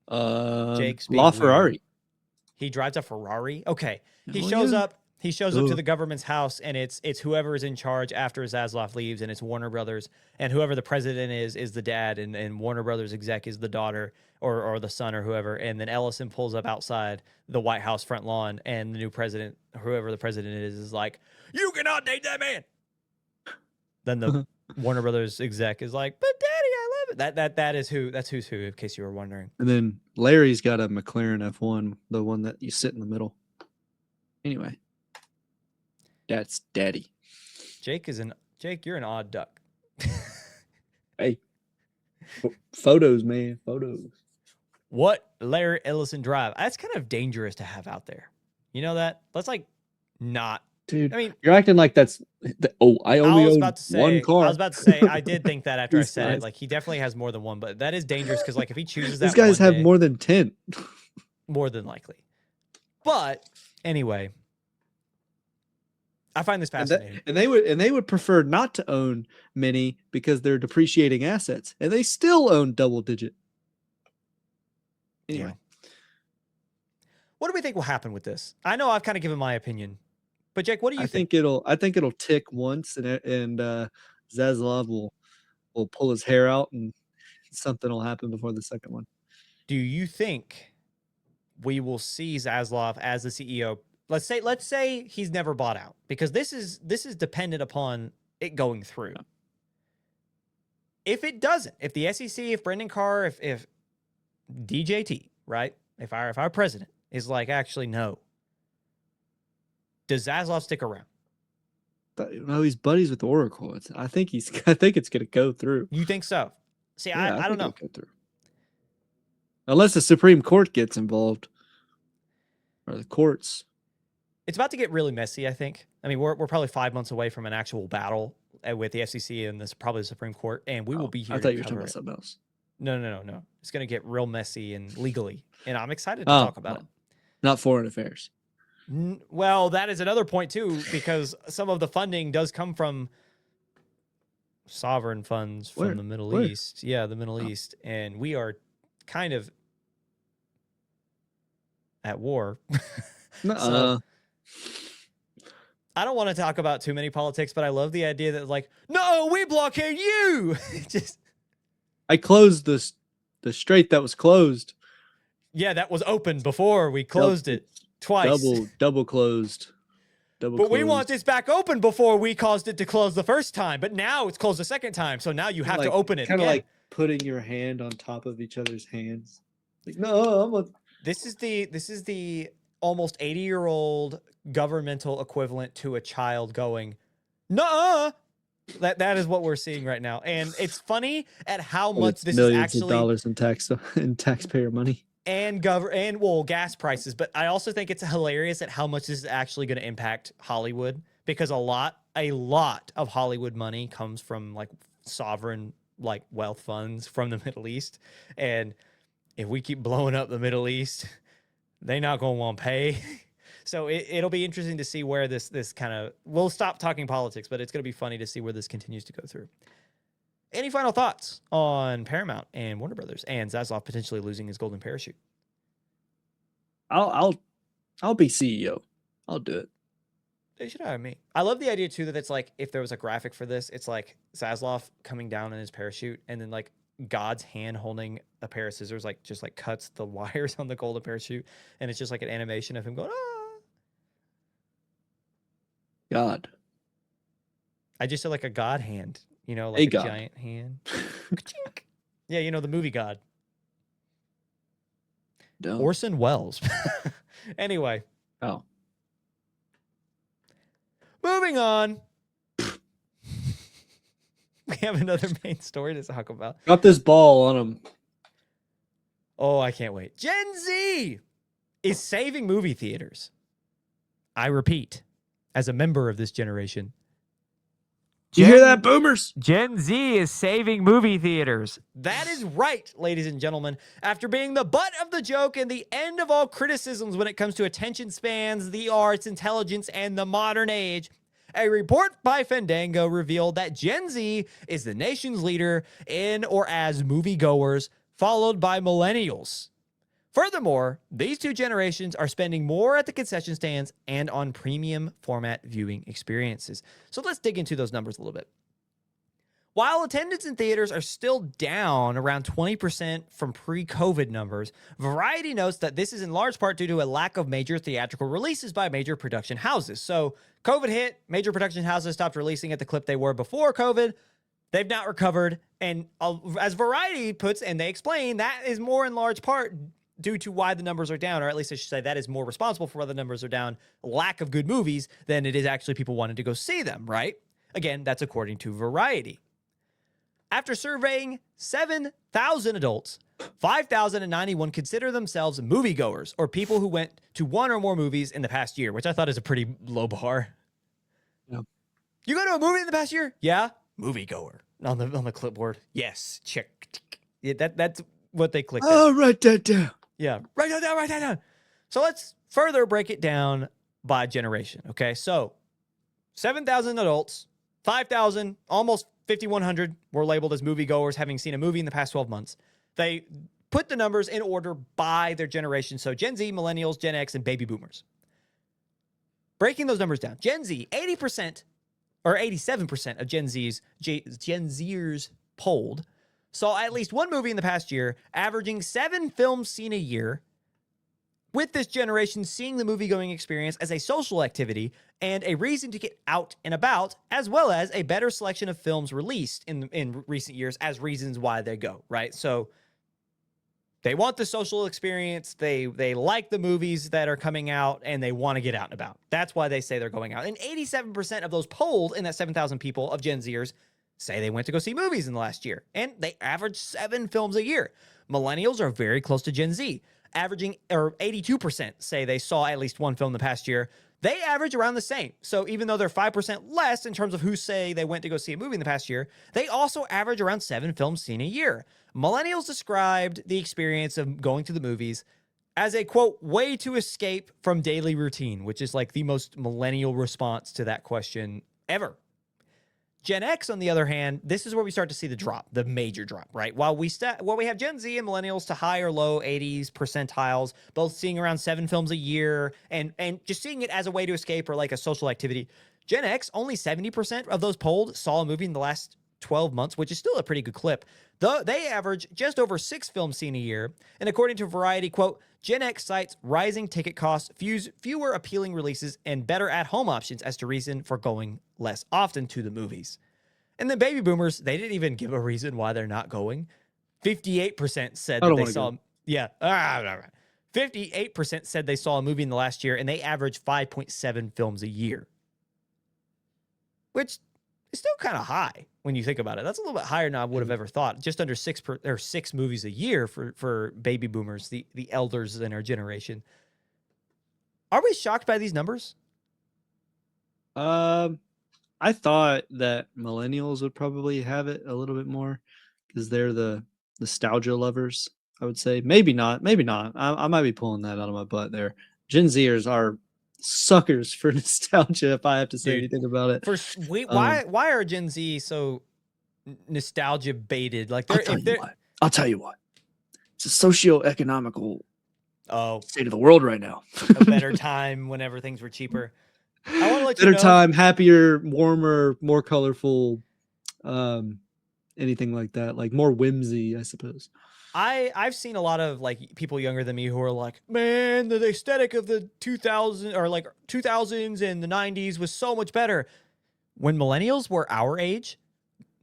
Jake's being LaFerrari. weird. He drives a Ferrari. Okay, he Oh, shows yeah. up. He shows up to Ugh. the government's house, and it's whoever is in charge after Zaslav leaves, and it's Warner Brothers, and whoever the president is the dad, and Warner Brothers exec is the daughter or the son or whoever, and then Ellison pulls up outside the White House front lawn, and the new president, whoever the president is like, "You cannot date that man." Then the Warner Brothers exec is like, "But daddy, I love it." That's who's who, in case you were wondering. And then Larry's got a McLaren F1, the one that you sit in the middle. Anyway, that's daddy. Jake, you're an odd duck. Hey, photos, man, photos. What Larry Ellison drive? That's kind of dangerous to have out there. You know that? Let's like not. Dude, I mean, you're acting like that's. I only own one car. I was about to say, I did think that after I These said it. guys. Like he definitely has more than one, but that is dangerous because like if he chooses that, These guys one have day, more than 10. more than likely. But anyway, I find this fascinating. And they would prefer not to own many because they're depreciating assets, and they still own double digit. Anyway, What do we think will happen with this? I know I've kind of given my opinion, but Jake, what do you think? I think it'll tick once, and Zaslav will pull his hair out, and something will happen before the second one. Do you think we will see Zaslav as the CEO? Let's say he's never bought out, because this is dependent upon it going through. If it doesn't, if the SEC, if Brendan Carr, if DJT, right, if our president is like, actually no, does Zaslav stick around? No, he's buddies with Oracle. I think it's gonna go through. You think so? See, Yeah, I don't think know. it'll go through. Unless the Supreme Court gets involved, or the courts. It's about to get really messy, I think. I mean, we're probably 5 months away from an actual battle with the FCC and probably the Supreme Court, and we will be here. I thought to you were talking cover about it. something else. No. It's going to get real messy and legally, and I'm excited to Oh, talk about it. Not foreign affairs. Well, that is another point too, because some of the funding does come from sovereign funds from Where? the Middle Where? East. Yeah, the Middle East, and we are kind of at war. Nuh-uh. I don't want to talk about too many politics, but I love the idea that like, no, we blockade you. Just I closed the strait that was closed. yeah, that was open before we closed it twice. Double closed. But we want this back open before we caused it to close the first time. But now it's closed the second time, so now you have to open it. Kind of again. like putting your hand on top of each other's hands. Like, no, This is the almost 80-year-old governmental equivalent to a child going, "Nuh-uh." That is what we're seeing right now, and it's funny at how much it's this is millions actually of dollars in taxpayer money. and gas prices. But I also think it's hilarious at how much this is actually going to impact Hollywood, because a lot of Hollywood money comes from like sovereign like wealth funds from the Middle East, and if we keep blowing up the Middle East, they're not going to want to pay. So it'll be interesting to see where this kind of, we'll stop talking politics, but it's going to be funny to see where this continues to go through. Any final thoughts on Paramount and Warner Brothers and Zaslav potentially losing his golden parachute? I'll be CEO. I'll do it. They should hire me. I love the idea too that it's like, if there was a graphic for this, it's like Zaslav coming down in his parachute, and then like God's hand holding a pair of scissors, like just like cuts the wires on the golden parachute, and it's just like an animation of him going, ah. God. I just said like a God hand, you know, like A a God. giant hand. Yeah, you know, the movie God. Dumb. Orson Welles. Anyway, Oh. moving on. We have another main story to talk about. Drop this ball on him. Oh, I can't wait. Gen Z is saving movie theaters. I repeat, as a member of this generation. Did you hear that, boomers? Gen Z is saving movie theaters. That is right, ladies and gentlemen. After being the butt of the joke and the end of all criticisms when it comes to attention spans, the arts, intelligence, and the modern age, a report by Fandango revealed that Gen Z is the nation's leader in or as moviegoers, followed by millennials. Furthermore, these two generations are spending more at the concession stands and on premium format viewing experiences. So let's dig into those numbers a little bit. While attendance in theaters are still down around 20% from pre-COVID numbers, Variety notes that this is in large part due to a lack of major theatrical releases by major production houses. So COVID hit, major production houses stopped releasing at the clip they were before COVID. They've not recovered. And as Variety puts, and they explain, that is more in large part due to why the numbers are down, or at least I should say that is more responsible for why the numbers are down, lack of good movies, than it is actually people wanting to go see them, right? Again, that's according to Variety. After surveying 7,000 adults, 5,091 consider themselves moviegoers, or people who went to one or more movies in the past year, which I thought is a pretty low bar. Yep. You go to a movie in the past year? Yeah. Moviegoer. On the clipboard. Yes. Check. Yeah, that's what they clicked. Oh, write that down. Yeah, write that down. So let's further break it down by generation, okay? So 7,000 adults, 5,000, almost 5,100 were labeled as moviegoers having seen a movie in the past 12 months. They put the numbers in order by their generation, so Gen Z, Millennials, Gen X, and Baby Boomers. Breaking those numbers down, Gen Z, 80% or 87% of Gen Zers polled saw at least one movie in the past year, averaging 7 films seen a year, with this generation seeing the movie-going experience as a social activity and a reason to get out and about, as well as a better selection of films released in recent years as reasons why they go, right? So they want the social experience, they like the movies that are coming out, and they want to get out and about. That's why they say they're going out. And 87% of those polled in that 7,000 people of Gen Zers say they went to go see movies in the last year, and they average 7 films a year. Millennials are very close to Gen Z, averaging, or 82% say they saw at least one film in the past year. They average around the same. So even though they're 5% less in terms of who say they went to go see a movie in the past year, they also average around 7 films seen a year. Millennials described the experience of going to the movies as a, quote, way to escape from daily routine, which is like the most millennial response to that question ever. Gen X, on the other hand, this is where we start to see the drop, the major drop, right? While we have Gen Z and millennials to high or low 80s percentiles, both seeing around 7 films a year and just seeing it as a way to escape or like a social activity. Gen X, only 70% of those polled saw a movie in the last 12 months, which is still a pretty good clip. Though they average just over 6 films seen a year. And according to Variety, quote, Gen X cites rising ticket costs, fewer appealing releases, and better at-home options as to reason for going less often to the movies. And then Baby Boomers, they didn't even give a reason why they're not going. 58% said that they saw... Yeah. 58% said they saw a movie in the last year, and they average 5.7 films a year. Which is still kind of high when you think about it. That's a little bit higher than I would have ever thought. Just under 6 movies a year for Baby Boomers, the elders in our generation. Are we shocked by these numbers? I thought that millennials would probably have it a little bit more because they're the nostalgia lovers, I would say. Maybe not. I might be pulling that out of my butt there. Gen Zers are suckers for nostalgia, if I have to say anything about it. Why are Gen Z so nostalgia baited? Like I'll tell you what. It's a socio-economical state of the world right now. A better time whenever things were cheaper. I want to let you know. Better time, happier, warmer, more colorful, anything like that. Like more whimsy, I suppose. I've seen a lot of like people younger than me who are like, man, the aesthetic of the 2000s or like 2000s and the 90s was so much better. When millennials were our age,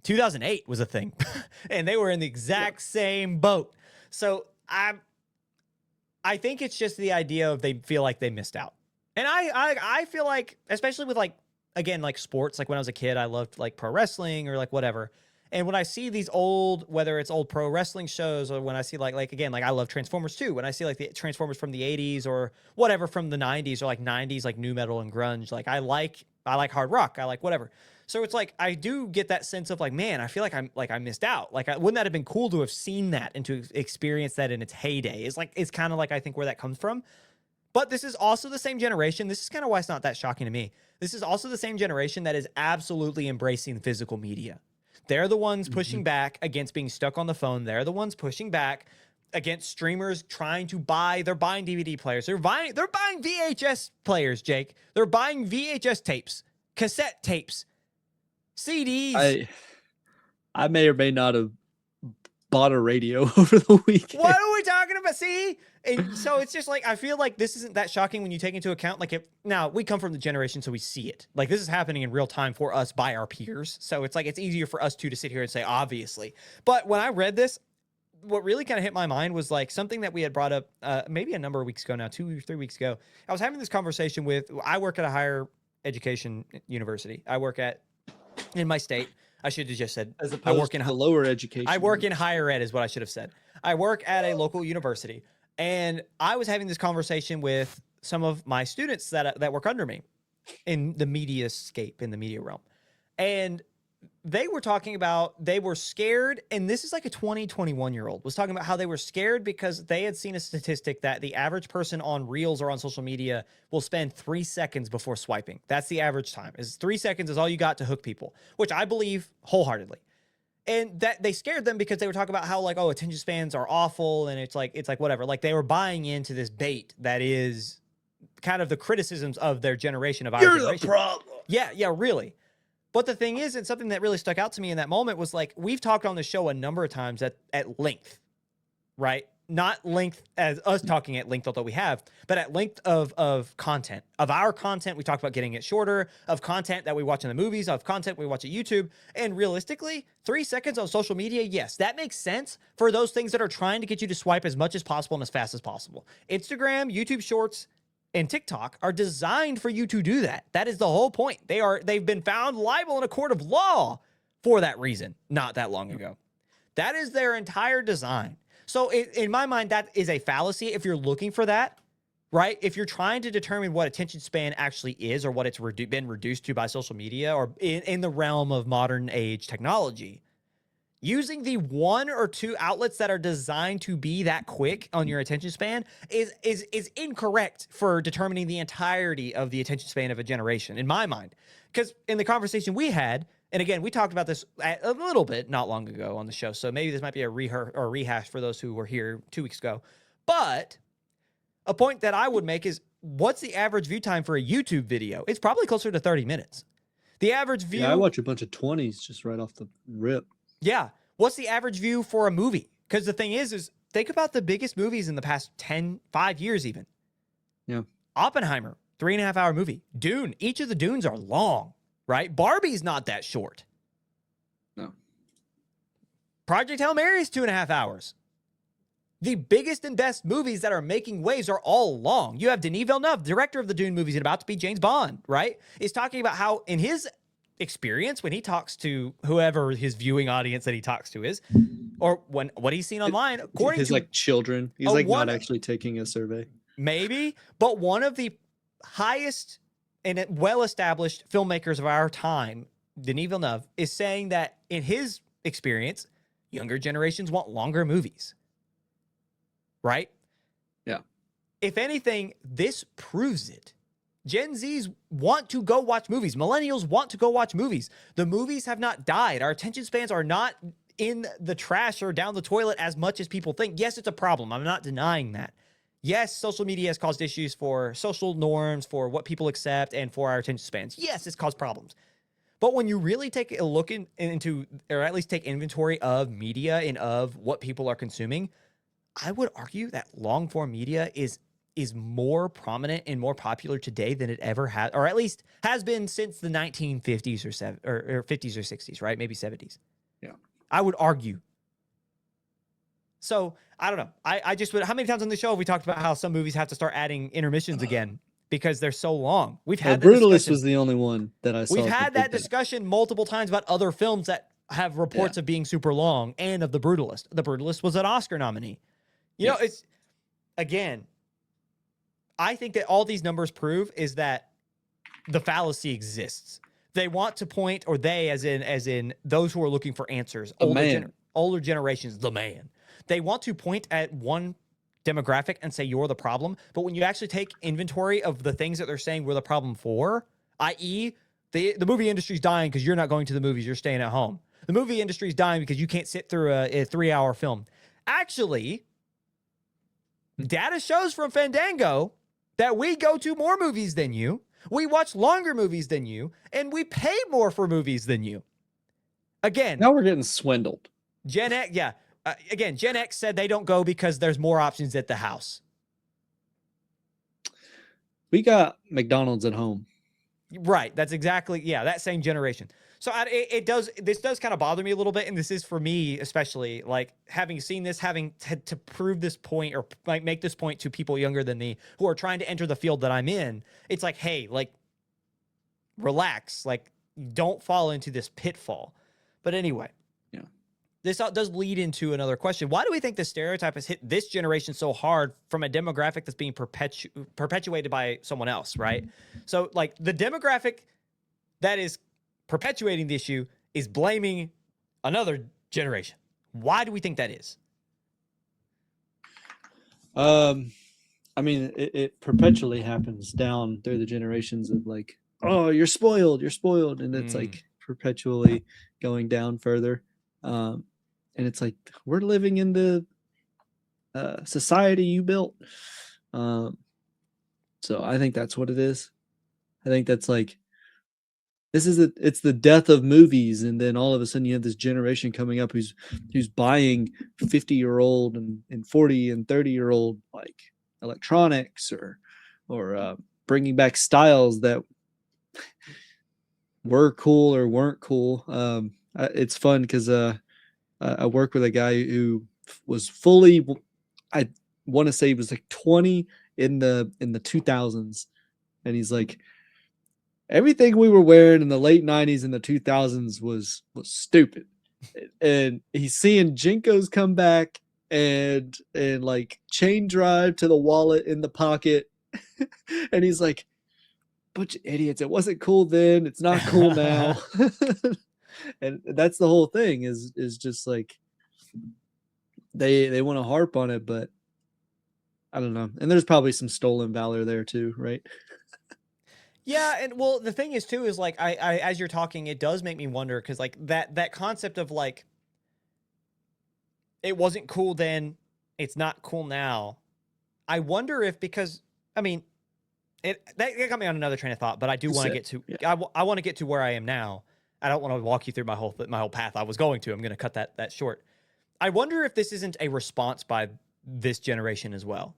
2008 was a thing, and they were in the exact same boat. So I think it's just the idea of they feel like they missed out. And I feel like, especially with like, again, like sports, like when I was a kid, I loved like pro wrestling or like whatever. And when I see these old, whether it's old pro wrestling shows or when I see like again, like I love Transformers too. When I see like the Transformers from the 80s or whatever from the 90s or like 90s, like new metal and grunge, like I like hard rock. I like whatever. So it's like I do get that sense of like, man, I feel like I missed out. Like, wouldn't that have been cool to have seen that and to experience that in its heyday? It's kind of like I think where that comes from. But this is also the same generation. This is kind of why it's not that shocking to me. This is also the same generation that is absolutely embracing physical media. They're the ones pushing back against being stuck on the phone. They're the ones pushing back against streamers trying to buy. They're buying DVD players. They're buying VHS players, Jake. They're buying VHS tapes, cassette tapes, CDs. I may or may not have bought a radio over the weekend. What are we talking about? See? And so it's just like, I feel like this isn't that shocking when you take into account, like, now we come from the generation, so we see it. Like, this is happening in real time for us by our peers. So it's like, it's easier for us to sit here and say, obviously. But when I read this, what really kind of hit my mind was like something that we had brought up maybe a number of weeks ago now, 2 or 3 weeks ago. I was having this conversation I work at a higher education university. I work in my state. I should have just said, as opposed I work in lower education. I work in higher ed is what I should have said. I work at a local university, and I was having this conversation with some of my students that work under me in the media scape, in the media realm. And they were talking about, they were scared. And this is like a 21-year-old was talking about how they were scared because they had seen a statistic that the average person on Reels or on social media will spend 3 seconds before swiping. That's the average time. 3 seconds is all you got to hook people, which I believe wholeheartedly. And that they scared them because they were talking about how like, oh, attention spans are awful. And it's like whatever. Like they were buying into this bait that is kind of the criticisms of their generation, of our generation. You're the problem. Yeah, really. But the thing is, and something that really stuck out to me in that moment was like, we've talked on the show a number of times at length, right? Not length as us talking at length, although we have, but at length of content. Of our content, we talked about getting it shorter, of content that we watch in the movies, of content we watch at YouTube. And realistically, 3 seconds on social media, yes, that makes sense for those things that are trying to get you to swipe as much as possible and as fast as possible. Instagram, YouTube Shorts, and TikTok are designed for you to do that. That is the whole point. They've been found liable in a court of law for that reason not that long ago. That is their entire design. So in my mind, that is a fallacy if you're looking for that, right? If you're trying to determine what attention span actually is or what it's been reduced to by social media or in the realm of modern age technology, using the 1 or 2 outlets that are designed to be that quick on your attention span is incorrect for determining the entirety of the attention span of a generation, in my mind. Because in the conversation we had, and again, we talked about this a little bit not long ago on the show, so maybe this might be a rehash for those who were here 2 weeks ago. But a point that I would make is, what's the average view time for a YouTube video? It's probably closer to 30 minutes. The average view... Yeah, I watch a bunch of 20s just right off the rip. Yeah. What's the average view for a movie? Because the thing is think about the biggest movies in the past 5 years even. Yeah. Oppenheimer, 3.5 hour movie. Dune, each of the Dunes are long, right? Barbie's not that short. No. Project Hail Mary is 2.5 hours. The biggest and best movies that are making waves are all long. You have Denis Villeneuve, director of the Dune movies and about to be James Bond, right? Is talking about how in his experience when he talks to whoever his viewing audience that he talks to is, or what he's seen online, according his to like children, he's like not actually taking a survey, maybe, but one of the highest and well-established filmmakers of our time, Denis Villeneuve, is saying that in his experience, younger generations want longer movies, right? Yeah. If anything, this proves it. Gen Zs want to go watch movies. Millennials want to go watch movies. The movies have not died. Our attention spans are not in the trash or down the toilet as much as people think. Yes, it's a problem. I'm not denying that. Yes, social media has caused issues for social norms, for what people accept, and for our attention spans. Yes, it's caused problems. But when you really take a look into, or at least take inventory of media and of what people are consuming, I would argue that long-form media is more prominent and more popular today than it ever has, or at least has been since the 1950s or 50s or 60s, right? Maybe 70s. Yeah. I would argue. So I don't know. I just would. How many times on the show have we talked about how some movies have to start adding intermissions again because they're so long? We've had the Brutalist discussion. was the only one that I We've saw. had that discussion multiple times about other films that have reports of being super long, and of The Brutalist. The Brutalist was an Oscar nominee. You know, it's again. I think that all these numbers prove is that the fallacy exists. They want to point, or they, as in those who are looking for answers, older generations, the man. They want to point at one demographic and say you're the problem. But when you actually take inventory of the things that they're saying we're the problem for, i.e., the movie industry is dying because you're not going to the movies, you're staying at home. The movie industry is dying because you can't sit through a 3-hour film. Actually, data shows from Fandango that we go to more movies than you, we watch longer movies than you, and we pay more for movies than you. Again, now we're getting swindled. Gen X, yeah. Again, Gen X said they don't go because there's more options at the house. We got McDonald's at home. Right. That's exactly, that same generation. So this does kind of bother me a little bit. And this is for me, especially like having seen this, having to prove this point or like make this point to people younger than me who are trying to enter the field that I'm in. It's like, hey, like relax, like don't fall into this pitfall. But anyway, this does lead into another question. Why do we think the stereotype has hit this generation so hard from a demographic that's being perpetuated by someone else, right? So, like, the demographic that is perpetuating the issue is blaming another generation. Why do we think that is? I mean, it perpetually happens down through the generations of like, oh, you're spoiled, and it's like perpetually going down further. And it's like, we're living in the society you built. So I think that's what it is. I think that's like, it's the death of movies. And then all of a sudden you have this generation coming up who's buying 50-year-old and 40 and 30-year-old like electronics or bringing back styles that were cool or weren't cool. It's fun because I work with a guy who was fully, I want to say he was like 20 in the 2000s, and he's like, everything we were wearing in the late 90s and the 2000s was stupid, and he's seeing Jinkos come back and like chain drive to the wallet in the pocket, and he's like, bunch of idiots, it wasn't cool then, it's not cool now. And that's the whole thing is just like they want to harp on it, but I don't know. And there's probably some stolen valor there too, right? Yeah, and well, the thing is too is like I as you're talking, it does make me wonder because like that concept of like it wasn't cool then, it's not cool now. I wonder if because I mean that got me on another train of thought, but I do want to get to I want to get to where I am now. I don't want to walk you through my whole path I was going to. I'm going to cut that short. I wonder if this isn't a response by this generation as well.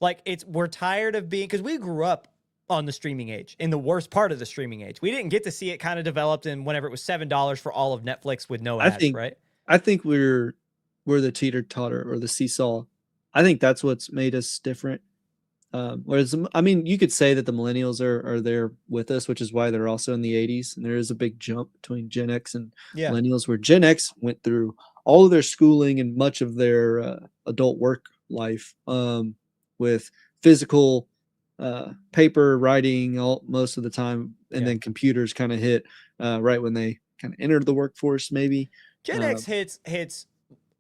Like we're tired of being, because we grew up on the streaming age, in the worst part of the streaming age. We didn't get to see it kind of developed in whenever it was $7 for all of Netflix with no ads, right? I think we're the teeter-totter or the seesaw. I think that's what's made us different. Whereas, I mean, you could say that the millennials are there with us, which is why they're also in the 80s. And there is a big jump between Gen X and millennials, where Gen X went through all of their schooling and much of their adult work life with physical paper writing most of the time. And then computers kind of hit right when they kind of entered the workforce, maybe. Gen X hits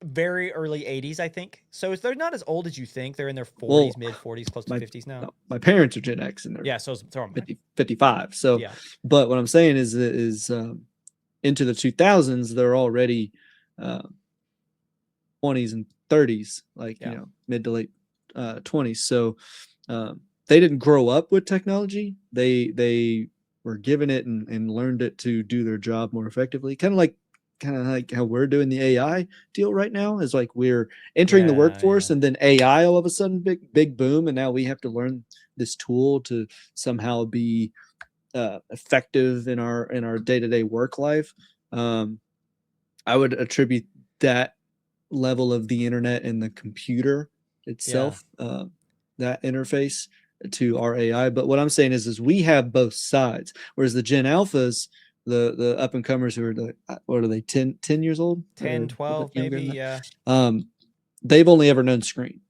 very early 80s, I think. So they're not as old as you think. They're in their 40s, mid 40s, close to 50s now. No, my parents are Gen X and they're so throw them 55. So, but what I'm saying is into the 2000s, they're already 20s and 30s, like you know, mid to late 20s. So they didn't grow up with technology. They were given it and learned it to do their job more effectively. Kind of like how we're doing the AI deal right now, is like we're entering the workforce and then AI all of a sudden big boom, and now we have to learn this tool to somehow be effective in our day-to-day work life. I would attribute that level of the internet and the computer itself, that interface to our AI. But what I'm saying is we have both sides, whereas the Gen Alphas, the up and comers who are what are they, 10 years old, 10, 12 maybe, yeah. They've only ever known screen.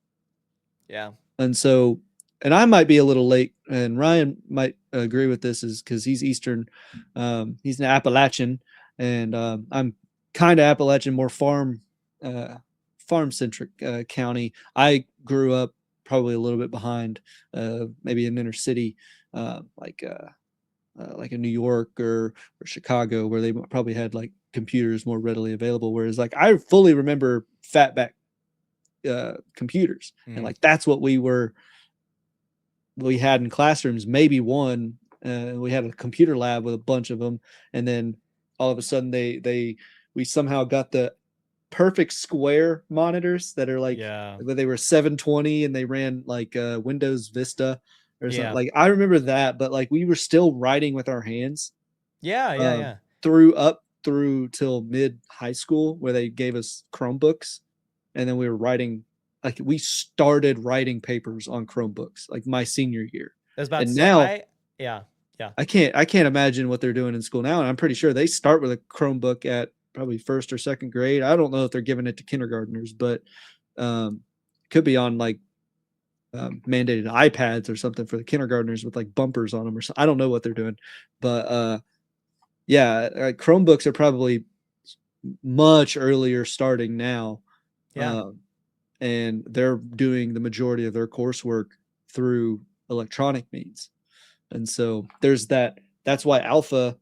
Yeah. And so, and I might be a little late, and Ryan might agree with this, is because he's Eastern, he's an Appalachian, and I'm kind of Appalachian, more farm centric county. I grew up probably a little bit behind, maybe an inner city, like in New York or Chicago, where they probably had like computers more readily available. Whereas like I fully remember fatback computers, and like that's what we had in classrooms. Maybe one, we had a computer lab with a bunch of them, and then all of a sudden we somehow got the perfect square monitors that are like, they were 720 and they ran like Windows Vista or something. Like I remember that, but like we were still writing with our hands. Through till mid high school, where they gave us Chromebooks, and then we were writing. Like we started writing papers on Chromebooks like my senior year. And now, I can't imagine what they're doing in school now. And I'm pretty sure they start with a Chromebook at probably first or second grade. I don't know if they're giving it to kindergartners, but could be on like mandated iPads or something for the kindergartners with like bumpers on them or something. I don't know what they're doing, but Chromebooks are probably much earlier starting now. And they're doing the majority of their coursework through electronic means. And so there's that. That's why Alpha,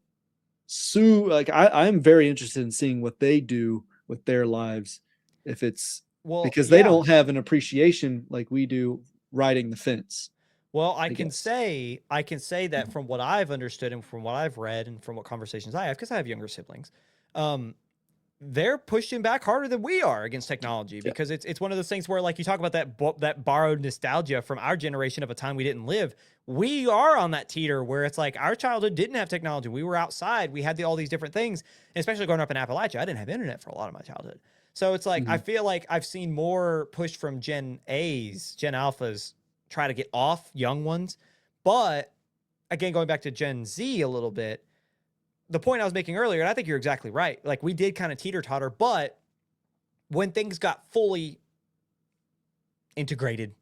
I'm very interested in seeing what they do with their lives, if it's because they don't have an appreciation like we do riding the fence. Well, I can say that from what I've understood and from what I've read and from what conversations I have, because I have younger siblings, they're pushing back harder than we are against technology, because it's one of those things where, like, you talk about that borrowed nostalgia from our generation of a time we didn't live. We are on that teeter where it's like our childhood didn't have technology. We were outside. We had all these different things, and especially growing up in Appalachia, I didn't have internet for a lot of my childhood. So it's like, I feel like I've seen more push from Gen Alphas try to get off young ones. But again, going back to Gen Z a little bit, the point I was making earlier, and I think you're exactly right. Like, we did kind of teeter-totter, but when things got fully integrated,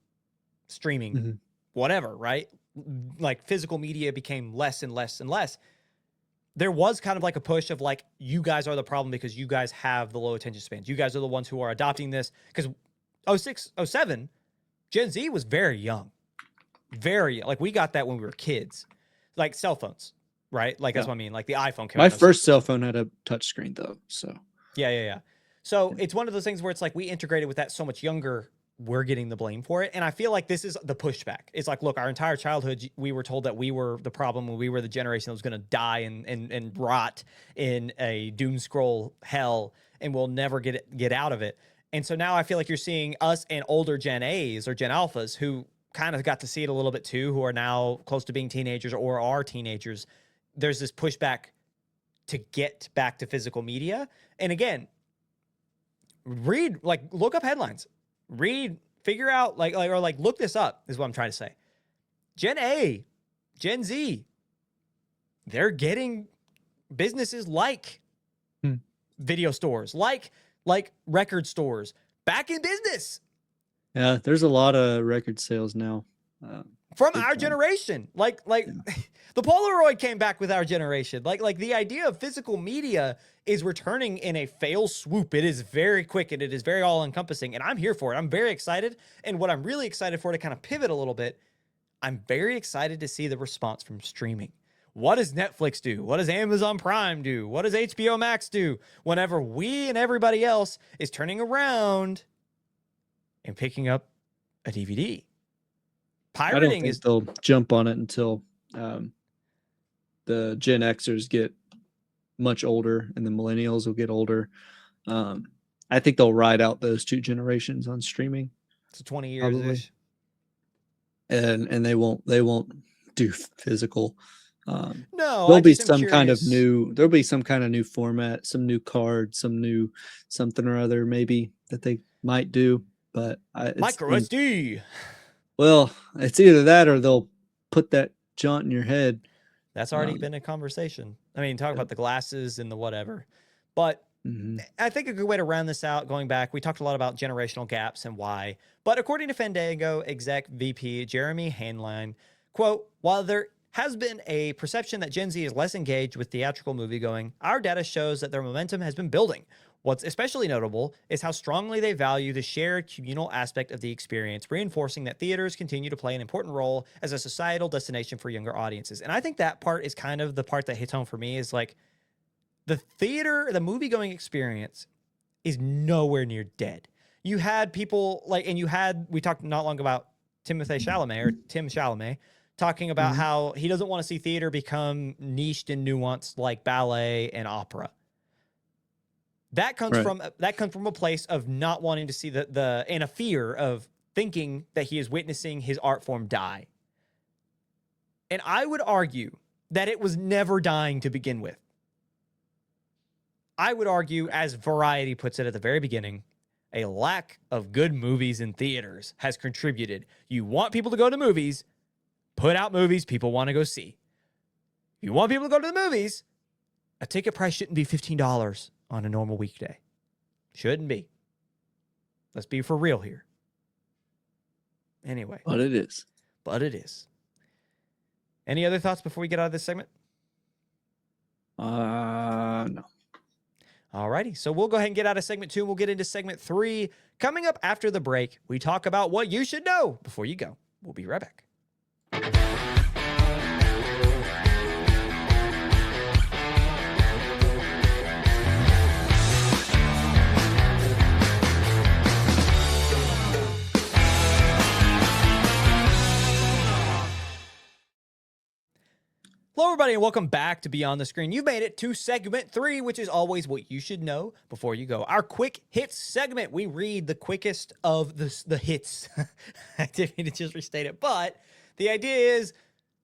streaming, whatever, right? Like, physical media became less and less and less. There was kind of like a push of like, you guys are the problem because you guys have the low attention spans. You guys are the ones who are adopting this. Because 06, 07, Gen Z was very young. Like, we got that when we were kids. Like, cell phones. Right? Like, that's what I mean. Like, the iPhone came out. My first cell phone had a touch screen, though. So, yeah. So, it's one of those things where it's like, we integrated with that so much younger, we're getting the blame for it. And I feel like this is the pushback. It's like, look, our entire childhood, we were told that we were the problem, and we were the generation that was going to die and rot in a doom scroll hell, and we'll never get out of it. And so now I feel like you're seeing us and older Gen A's or Gen Alphas who kind of got to see it a little bit too, who are now close to being teenagers or are teenagers. There's this pushback to get back to physical media. And again, look up headlines, figure out look this up is what I'm trying to say. Gen A, Gen Z, they're getting businesses like video stores, like record stores back in business. Yeah, there's a lot of record sales now. From our generation, the Polaroid came back with our generation. Like the idea of physical media is returning in a fail swoop. It is very quick and it is very all encompassing, and I'm here for it. I'm very excited. And what I'm really excited for, to kind of pivot a little bit, I'm very excited to see the response from streaming. What does Netflix do? What does Amazon Prime do? What does HBO Max do? Whenever we and everybody else is turning around and picking up a DVD. Pirating, I don't think they'll jump on it until the Gen Xers get much older and the millennials will get older. I think they'll ride out those two generations on streaming. It's 20 years. And they won't do physical No, There'll I be just am some kind of curious. new format, some new card, some new something or other maybe that they might do. But Micro SD. it's either that or they'll put that jaunt in your head. That's already been a conversation. I mean, talk about the glasses and the whatever. But I think a good way to round this out, going back, we talked a lot about generational gaps and why. But according to Fandango exec VP Jeremy Hanline, quote, while there has been a perception that Gen Z is less engaged with theatrical moviegoing, our data shows that their momentum has been building. What's especially notable is how strongly they value the shared communal aspect of the experience, reinforcing that theaters continue to play an important role as a societal destination for younger audiences. And I think that part is kind of the part that hits home for me is like the movie-going experience is nowhere near dead. You had people like, we talked not long about Tim Chalamet, talking about how he doesn't want to see theater become niched and nuanced like ballet and opera. That comes from a place of not wanting to see and a fear of thinking that he is witnessing his art form die. And I would argue that it was never dying to begin with. I would argue, as Variety puts it at the very beginning, a lack of good movies in theaters has contributed. You want people to go to movies, put out movies people want to go see. If you want people to go to the movies, a ticket price shouldn't be $15 on a normal weekday. Shouldn't be. Let's be for real here. Anyway. But it is. Any other thoughts before we get out of this segment? No. Alrighty, so we'll go ahead and get out of segment 2 and we'll get into segment 3. Coming up after the break, we talk about what you should know before you go. We'll be right back. Hello, everybody, and welcome back to Beyond the Screen. You made it to segment 3, which is always what you should know before you go. Our quick hits segment. We read the quickest of the hits. I didn't mean to just restate it, but the idea is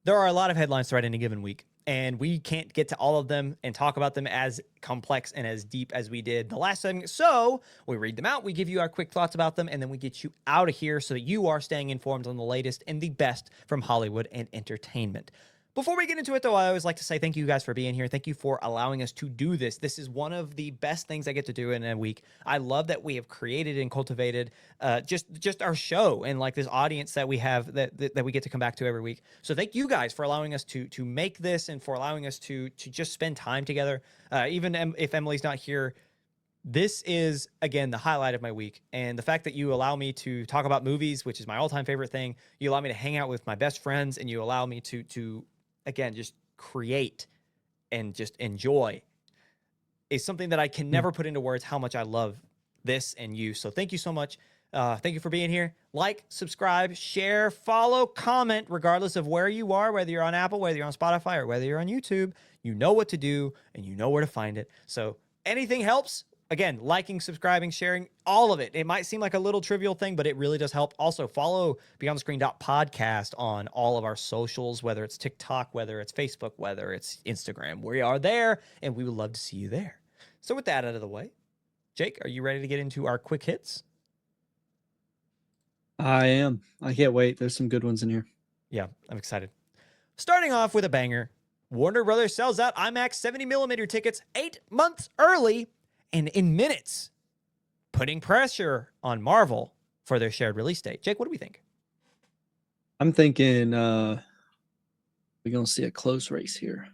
there are a lot of headlines throughout any given week, and we can't get to all of them and talk about them as complex and as deep as we did the last segment. So we read them out, we give you our quick thoughts about them, and then we get you out of here so that you are staying informed on the latest and the best from Hollywood and entertainment. Before we get into it, though, I always like to say thank you guys for being here. Thank you for allowing us to do this. This is one of the best things I get to do in a week. I love that we have created and cultivated just our show and like this audience that we have that we get to come back to every week. So thank you guys for allowing us to make this and for allowing us to just spend time together. Even if Emily's not here, this is, again, the highlight of my week. And the fact that you allow me to talk about movies, which is my all-time favorite thing, you allow me to hang out with my best friends, and you allow me to again, just create and just enjoy is something that I can never put into words how much I love this and you. So thank you so much. Thank you for being here. Like, subscribe, share, follow, comment, regardless of where you are, whether you're on Apple, whether you're on Spotify, or whether you're on YouTube. You know what to do and you know where to find it. So anything helps. Again, liking, subscribing, sharing, all of it. It might seem like a little trivial thing, but it really does help. Also, follow beyondthescreen.podcast on all of our socials, whether it's TikTok, whether it's Facebook, whether it's Instagram. We are there, and we would love to see you there. So with that out of the way, Jake, are you ready to get into our quick hits? I am. I can't wait. There's some good ones in here. Yeah, I'm excited. Starting off with a banger. Warner Brothers sells out IMAX 70mm tickets 8 months early and in minutes, putting pressure on Marvel for their shared release date. Jake, what do we think? I'm thinking we're going to see a close race here.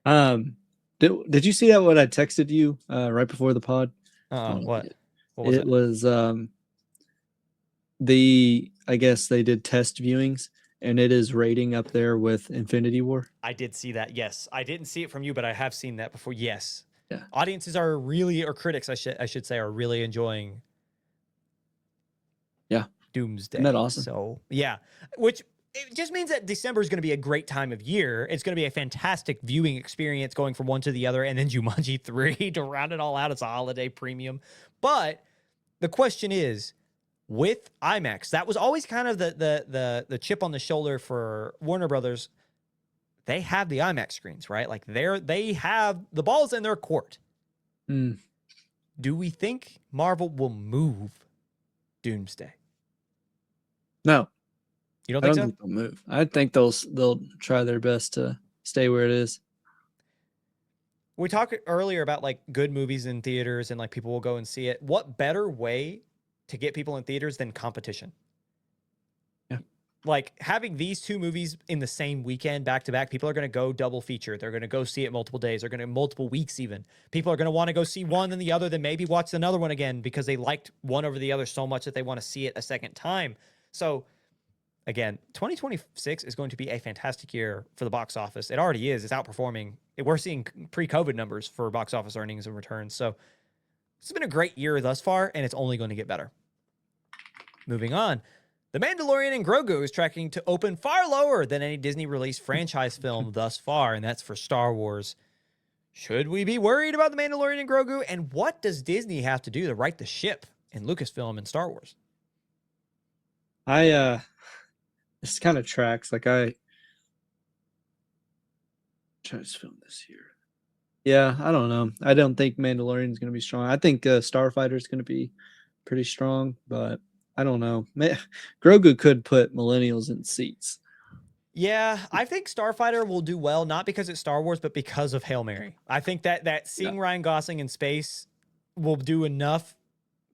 Did you see that what I texted you right before the pod? What was it? Was I guess they did test viewings, and it is rating up there with Infinity War. I did see that, yes. I didn't see it from you, but I have seen that before, yes. Yeah. Audiences are really, or critics, I should say, are really enjoying Doomsday. Isn't that awesome? So, yeah. Which it just means that December is going to be a great time of year. It's going to be a fantastic viewing experience going from one to the other, and then Jumanji 3 to round it all out. It's a holiday premium. But the question is, with IMAX, that was always kind of the chip on the shoulder for Warner Brothers. they have the IMAX screens, right? Like they have the balls in their court. Mm. Do we think Marvel will move Doomsday? No, You don't I think don't so? think they'll move. I think they'll try their best to stay where it is. We talked earlier about like good movies in theaters and like people will go and see it. What better way to get people in theaters than competition? Yeah. Like having these two movies in the same weekend back to back, people are going to go double feature. They're going to go see it multiple days. They're going to multiple weeks even. People are going to want to go see one and the other, then maybe watch another one again because they liked one over the other so much that they want to see it a second time. So again, 2026 is going to be a fantastic year for the box office. It already is. It's outperforming. We're seeing pre-COVID numbers for box office earnings and returns. So it's been a great year thus far, and it's only going to get better. Moving on. The Mandalorian and Grogu is tracking to open far lower than any Disney-released franchise film thus far, and that's for Star Wars. Should we be worried about The Mandalorian and Grogu? And what does Disney have to do to right the ship in Lucasfilm and Star Wars? This kind of tracks. Like I try to film this year. Yeah, I don't know. I don't think Mandalorian is going to be strong. I think Starfighter is going to be pretty strong, but I don't know. Grogu could put millennials in seats. Yeah, I think Starfighter will do well, not because it's Star Wars, but because of Hail Mary. I think that seeing Ryan Gosling in space will do enough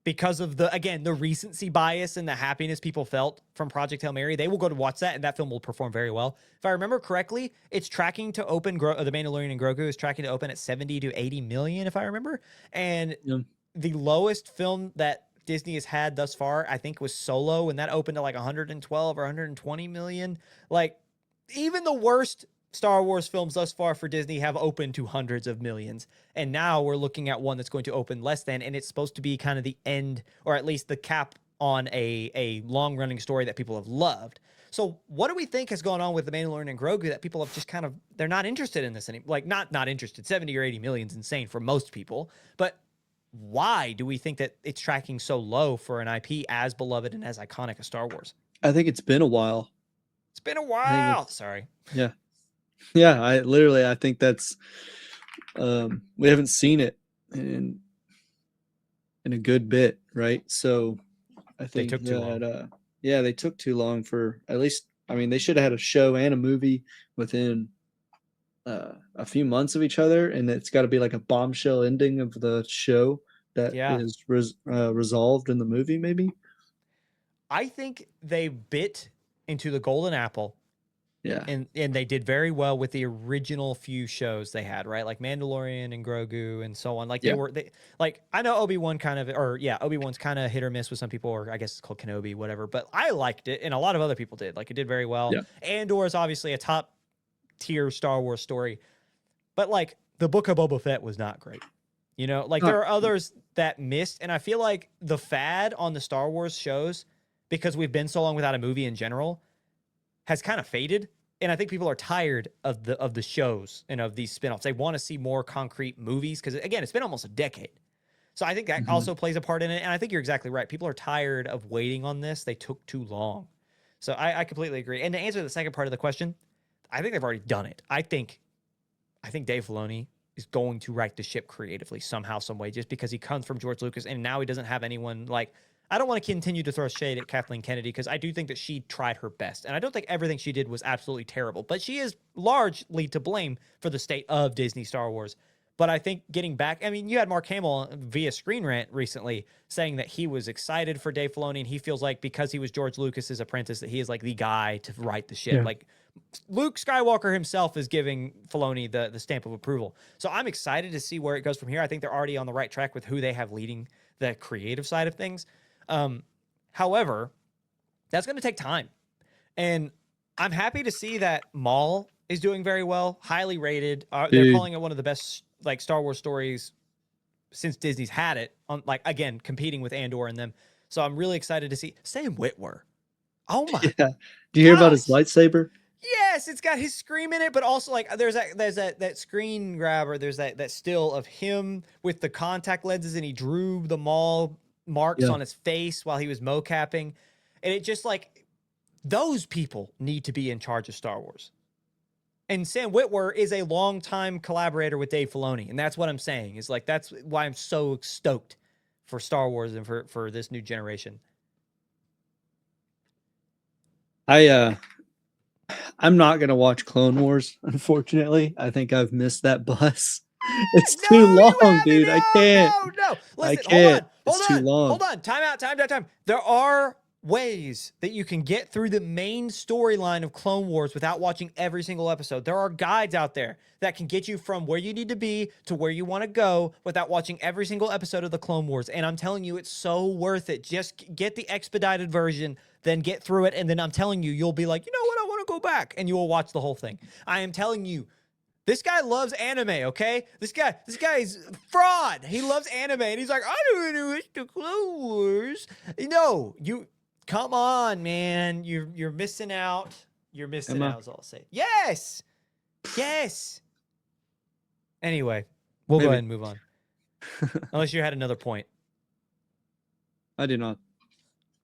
because of the recency bias and the happiness people felt from Project Hail Mary. They will go to watch that, and that film will perform very well. If I remember correctly, it's tracking to open, The Mandalorian and Grogu is tracking to open at 70 to 80 million, if I remember. And the lowest film that Disney has had thus far, I think, was Solo, and that opened to like 112 or 120 million. Like, even the worst Star Wars films thus far for Disney have opened to hundreds of millions. And now we're looking at one that's going to open less than, and it's supposed to be kind of the end, or at least the cap on a long-running story that people have loved. So what do we think has gone on with The Mandalorian and Grogu that people have just kind of, they're not interested in this anymore? Like, not interested. 70 or 80 million is insane for most people. But why do we think that it's tracking so low for an IP as beloved and as iconic as Star Wars? I think it's been a while. It's been a while. Sorry. Yeah. Yeah, I think that's we haven't seen it in a good bit, right? So I think they took too long. They took too long for, at least, I mean, they should have had a show and a movie within a few months of each other, and it's got to be like a bombshell ending of the show that is resolved in the movie, maybe. I think they bit into the golden apple. Yeah. And they did very well with the original few shows they had, right? Like Mandalorian and Grogu and so on. Like I know Obi-Wan Obi-Wan's kind of hit or miss with some people, or I guess it's called Kenobi, whatever. But I liked it, and a lot of other people did. Like, it did very well. Yeah. Andor is obviously a top tier Star Wars story. But like the Book of Boba Fett was not great. You know, like there are others that missed, and I feel like the fad on the Star Wars shows, because we've been so long without a movie in general, has kind of faded. And I think people are tired of the shows and of these spinoffs. They want to see more concrete movies because, again, it's been almost a decade. So I think that also plays a part in it. And I think you're exactly right. People are tired of waiting on this. They took too long. So I completely agree. And to answer the second part of the question, I think they've already done it. I think Dave Filoni is going to right the ship creatively somehow, some way, just because he comes from George Lucas and now he doesn't have anyone like... I don't want to continue to throw shade at Kathleen Kennedy because I do think that she tried her best. And I don't think everything she did was absolutely terrible, but she is largely to blame for the state of Disney Star Wars. But I think getting back, I mean, you had Mark Hamill via Screen Rant recently saying that he was excited for Dave Filoni and he feels like because he was George Lucas's apprentice that he is like the guy to right the ship. Yeah. Like Luke Skywalker himself is giving Filoni the stamp of approval. So I'm excited to see where it goes from here. I think they're already on the right track with who they have leading the creative side of things. However, that's going to take time. And I'm happy to see that Maul is doing very well, highly rated. They're calling it one of the best like Star Wars stories since Disney's had it, on like, again, competing with Andor and them. So I'm really excited to see Sam Witwer. Oh my. Yeah. Do you hear about his lightsaber? Yes, it's got his scream in it, but also like there's that screen grabber. There's that still of him with the contact lenses, and he drew the Maul marks on his face while he was mocapping. And it just like, those people need to be in charge of Star Wars. And Sam Witwer is a longtime collaborator with Dave Filoni. And that's what I'm saying. Is like, that's why I'm so stoked for Star Wars and for this new generation. I'm not gonna watch Clone Wars, unfortunately. I think I've missed that bus. It's too long, dude. I can't. No. Listen, I can't. It's too long. Hold on. Time out. There are ways that you can get through the main storyline of Clone Wars without watching every single episode. There are guides out there that can get you from where you need to be to where you want to go without watching every single episode of the Clone Wars. And I'm telling you, it's so worth it. Just get the expedited version, then get through it. And then I'm telling you, you'll be like, you know what? I want to go back. And you will watch the whole thing. I am telling you, this guy loves anime, okay? This guy's fraud. He loves anime. And he's like, I don't want to watch the Clone Wars. No, come on, man. You're missing out. You're missing out, is all I'll say. Yes. Anyway, we'll go ahead and move on. Unless you had another point. I do not.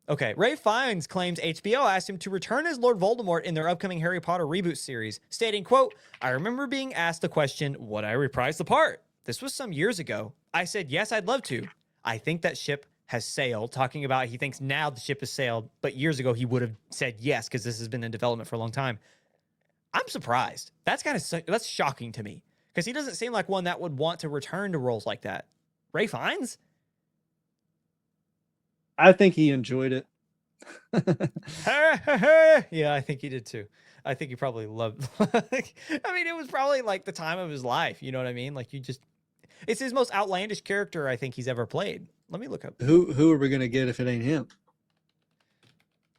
Okay, Ray Fiennes claims HBO asked him to return as Lord Voldemort in their upcoming Harry Potter reboot series, stating, quote, I remember being asked the question, would I reprise the part? This was some years ago. I said, yes, I'd love to. I think that ship has sailed, talking about he thinks now the ship has sailed, but years ago he would have said yes because this has been in development for a long time. I'm surprised. That's shocking to me because he doesn't seem like one that would want to return to roles like that. Ray Fiennes? I think he enjoyed it. Yeah, I think he did too. I think he probably loved I mean, it was probably like the time of his life, you know what I mean? Like it's his most outlandish character I think he's ever played. Let me look up. Who are we gonna get if it ain't him?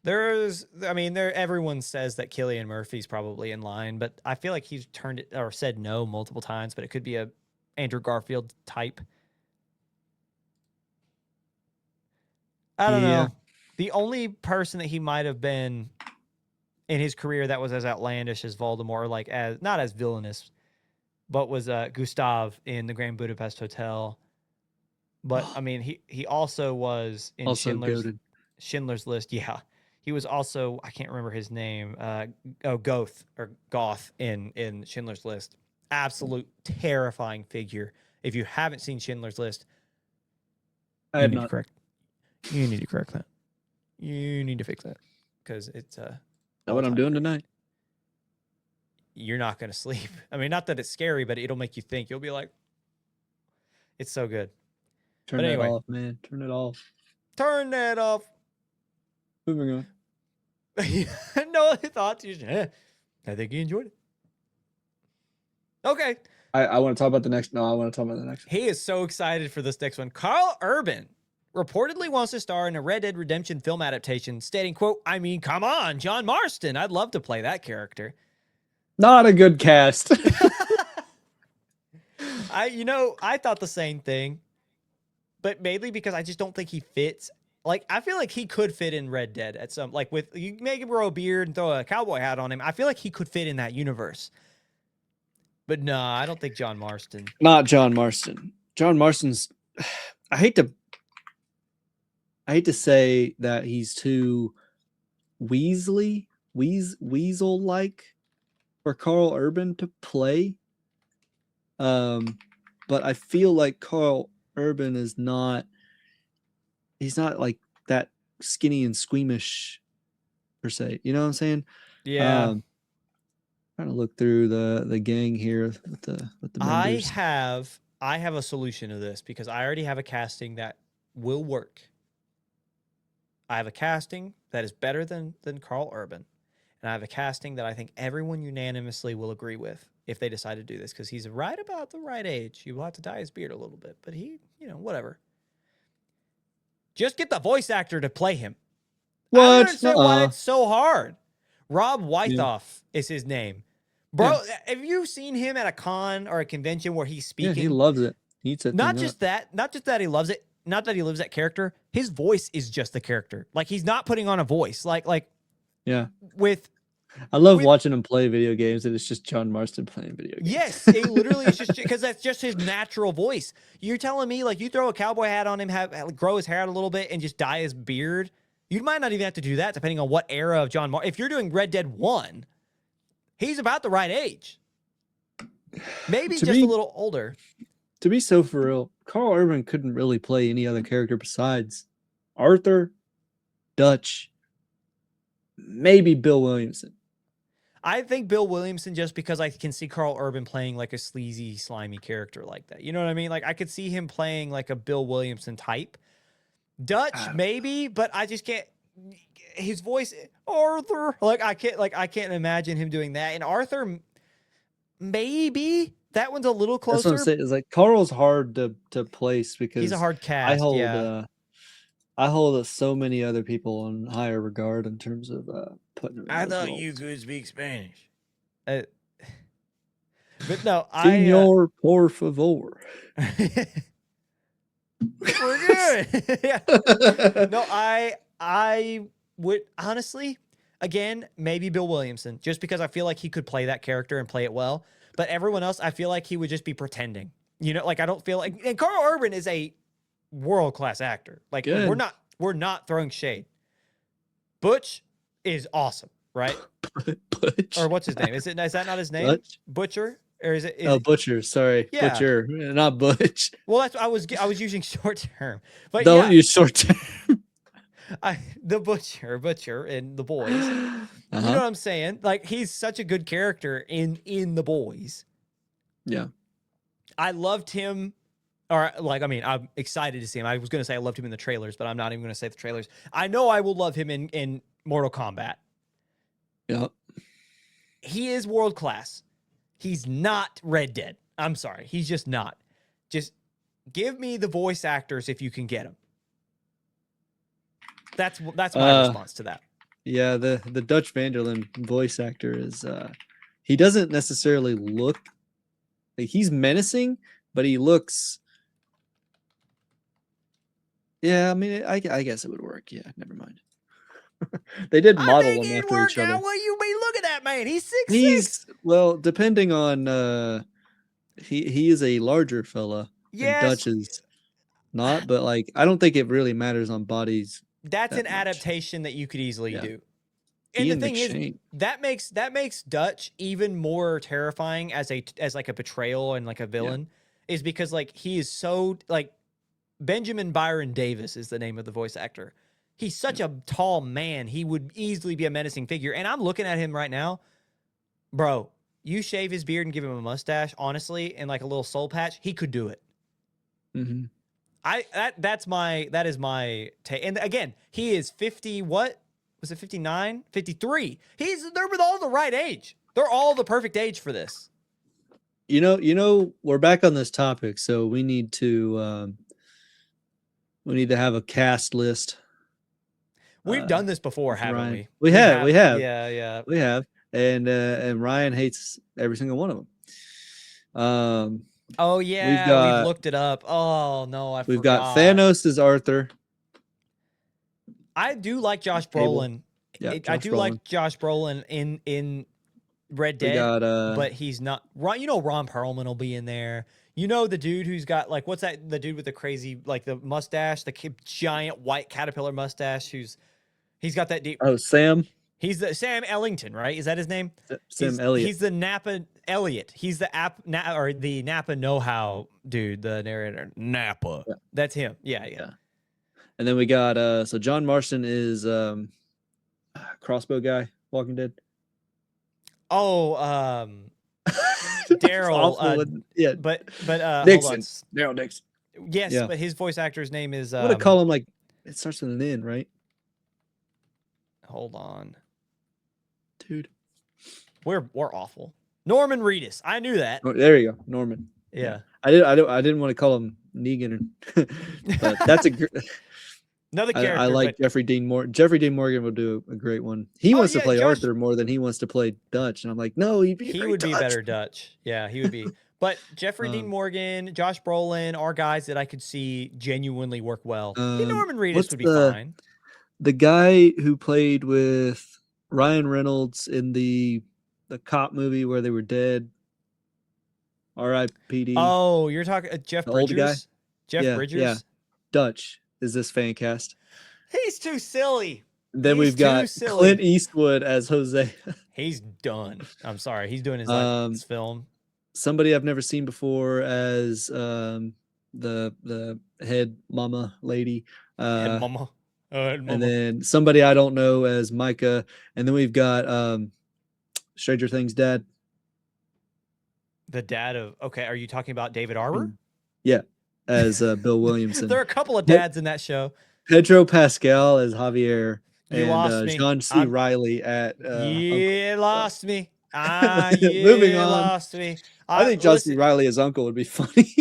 Everyone says that Cillian Murphy's probably in line, but I feel like he's turned it or said no multiple times, but it could be a Andrew Garfield type. I don't know. The only person that he might have been in his career that was as outlandish as Voldemort, like as not as villainous, but was Gustav in the Grand Budapest Hotel. But I mean, he also was in Schindler's List. Yeah, he was also, I can't remember his name. Goth in Schindler's List. Absolute terrifying figure. If you haven't seen Schindler's List, I have not. You need to correct that. You need to fix that because it's That's what I'm doing tonight. You're not going to sleep. I mean, not that it's scary, but it'll make you think. You'll be like, it's so good. Turn it off, man. Turn it off. Turn that off. Moving on. No thoughts. I think you enjoyed it. Okay. I want to talk about the next. No, I want to talk about the next one. He is so excited for this next one. Carl Urban reportedly wants to star in a Red Dead Redemption film adaptation, stating, quote, I mean, come on, John Marston. I'd love to play that character. Not a good cast. I thought the same thing, but mainly because I just don't think he fits. Like, I feel like he could fit in Red Dead at some, like with, you make him grow a beard and throw a cowboy hat on him. I feel like he could fit in that universe. But no, I don't think John Marston. Not John Marston. John Marston's, I hate to say that he's too Weasel-like for Carl Urban to play. But I feel like Carl Urban is not, he's not like that skinny and squeamish per se. You know what I'm saying? Yeah. Trying to look through the gang here with the members. I have a solution to this because I already have a casting that will work. I have a casting that is better than Carl Urban. And I have a casting that I think everyone unanimously will agree with if they decide to do this, because he's right about the right age. He will have to dye his beard a little bit, but he, whatever. Just get the voice actor to play him. What? I don't understand why it's so hard. Rob Wythoff is his name. Bro, have you seen him at a con or a convention where he's speaking? Yeah, he loves it. Not just that he loves it, not that he lives that character. His voice is just the character. Like, he's not putting on a voice. Yeah. I love watching him play video games, and it's just John Marston playing video games. Yes, it literally is just because that's just his natural voice. You're telling me, like, you throw a cowboy hat on him, grow his hair out a little bit, and just dye his beard. You might not even have to do that, depending on what era of John Marston. If you're doing Red Dead 1, He's about the right age. Maybe To just me- a little older. To be so for real, Carl Urban couldn't really play any other character besides Arthur, Dutch, maybe Bill Williamson. I think Bill Williamson, just because I can see Carl Urban playing like a sleazy, slimy character like that. You know what I mean? Like I could see him playing like a Bill Williamson type. Dutch, maybe, but I just can't. His voice, Arthur. Like I can't imagine him doing that. And Arthur, maybe that one's a little That's what closer. I'm saying. Is like Carl's hard to place because He's a hard cast. I hold so many other people in higher regard in terms of putting them in those roles. could speak Spanish. But no, Senor, por favor. We're good. Yeah. No, I would honestly, again, maybe Bill Williamson, just because I feel like he could play that character and play it well. But everyone else, I feel like he would just be pretending. You know, like I don't feel like, and Carl Urban is a world-class actor. Like Good. we're not throwing shade. Butch is awesome, right? Butch. Or what's his name? Is that not his name? Butch? Butcher? Or is it? Butcher. Sorry, Yeah. Butcher, not Butch. Well, I was using short term, but Don't use short term. The butcher and the boys. You know what I'm saying? Like he's such a good character in the boys. Yeah, I loved him. Or like, I mean, I'm excited to see him. I was going to say I loved him in the trailers, but I'm not even going to say the trailers. I know I will love him in Mortal Kombat. yeah. He is world class. He's not Red Dead. I'm sorry. He's just not. Just give me the voice actors if you can get them. That's my response to that. Yeah, the Dutch Vanderlyn voice actor is he doesn't necessarily look like he's menacing, but he looks. Yeah, I mean, I guess it would work. Yeah, never mind. They did model them after each other. What you mean? Look at that man. He's 6'6". He's well, depending on he is a larger fella. Yes. And Dutch is not, but like I don't think it really matters on bodies. That's that an much. adaptation that you could easily Yeah. do. And Ian the thing McShane. is, that makes Dutch even more terrifying as like a betrayal and like a villain, is because like he is so like Benjamin Byron Davis is the name of the voice actor. He's such a tall man. He would easily be a menacing figure. And I'm looking at him right now, bro. You shave his beard and give him a mustache, honestly, and like a little soul patch, he could do it. Mm-hmm. That is my take. And again, he is 50. What was it? 59, 53. They're with all the right age. They're all the perfect age for this. You know, we're back on this topic, so we need to have a cast list. We've done this before, haven't Ryan. we? We have. Yeah. We have, and Ryan hates every single one of them. Oh yeah, we've looked it up. Oh no, We've forgot. got Thanos as Arthur. I do like Josh Brolin. Yeah, I do like Josh Brolin in Red Dead, but he's not. You know, Ron Perlman will be in there. You know, the dude who's got like, what's that? The dude with the crazy, like the mustache, the giant white caterpillar mustache. He's got that deep. Oh, Sam. He's the Sam Ellington, right? Is that his name? Sam Elliott. He's the Napa Elliott. He's the the Napa know-how dude, the narrator. Napa. Yeah. That's him. Yeah. And then we got so John Marston is crossbow guy, Walking Dead. Oh, Daryl. Yeah, but Dixon. Daryl Dixon. Yes, Yeah. But his voice actor's name is. I'm gonna call him like it starts with an N, right? Hold on, dude. We're awful. Norman Reedus. I knew that. Oh, there you go, Norman. Yeah. I didn't want to call him Negan, but that's another character. I like Jeffrey Dean Morgan. Jeffrey Dean Morgan will do a great one. He wants to play Arthur more than he wants to play Dutch, and I'm like, no, he would be better Dutch. Yeah, he would be. But Jeffrey Dean Morgan, Josh Brolin are guys that I could see genuinely work well. Norman Reedus would be fine. The guy who played with Ryan Reynolds in the cop movie where they were dead. R.I.P.D. Oh, you're talking Jeff Bridges? Old guy? Jeff Bridges? Yeah. Dutch is this fan cast. He's too silly. Then He's we've got too silly. Clint Eastwood as Jose. He's done. I'm sorry. He's doing his film. Somebody I've never seen before as the head mama lady. Head mama. Head mama. And then somebody I don't know as Micah. And then we've got Stranger Things dad. The dad of, okay, are you talking about David Arbor? Yeah, as Bill Williamson. There are a couple of dads in that show. Pedro Pascal as Javier. You and lost me. John C. Riley at you lost me. Moving on. Lost me. I think John C. Riley as uncle would be funny.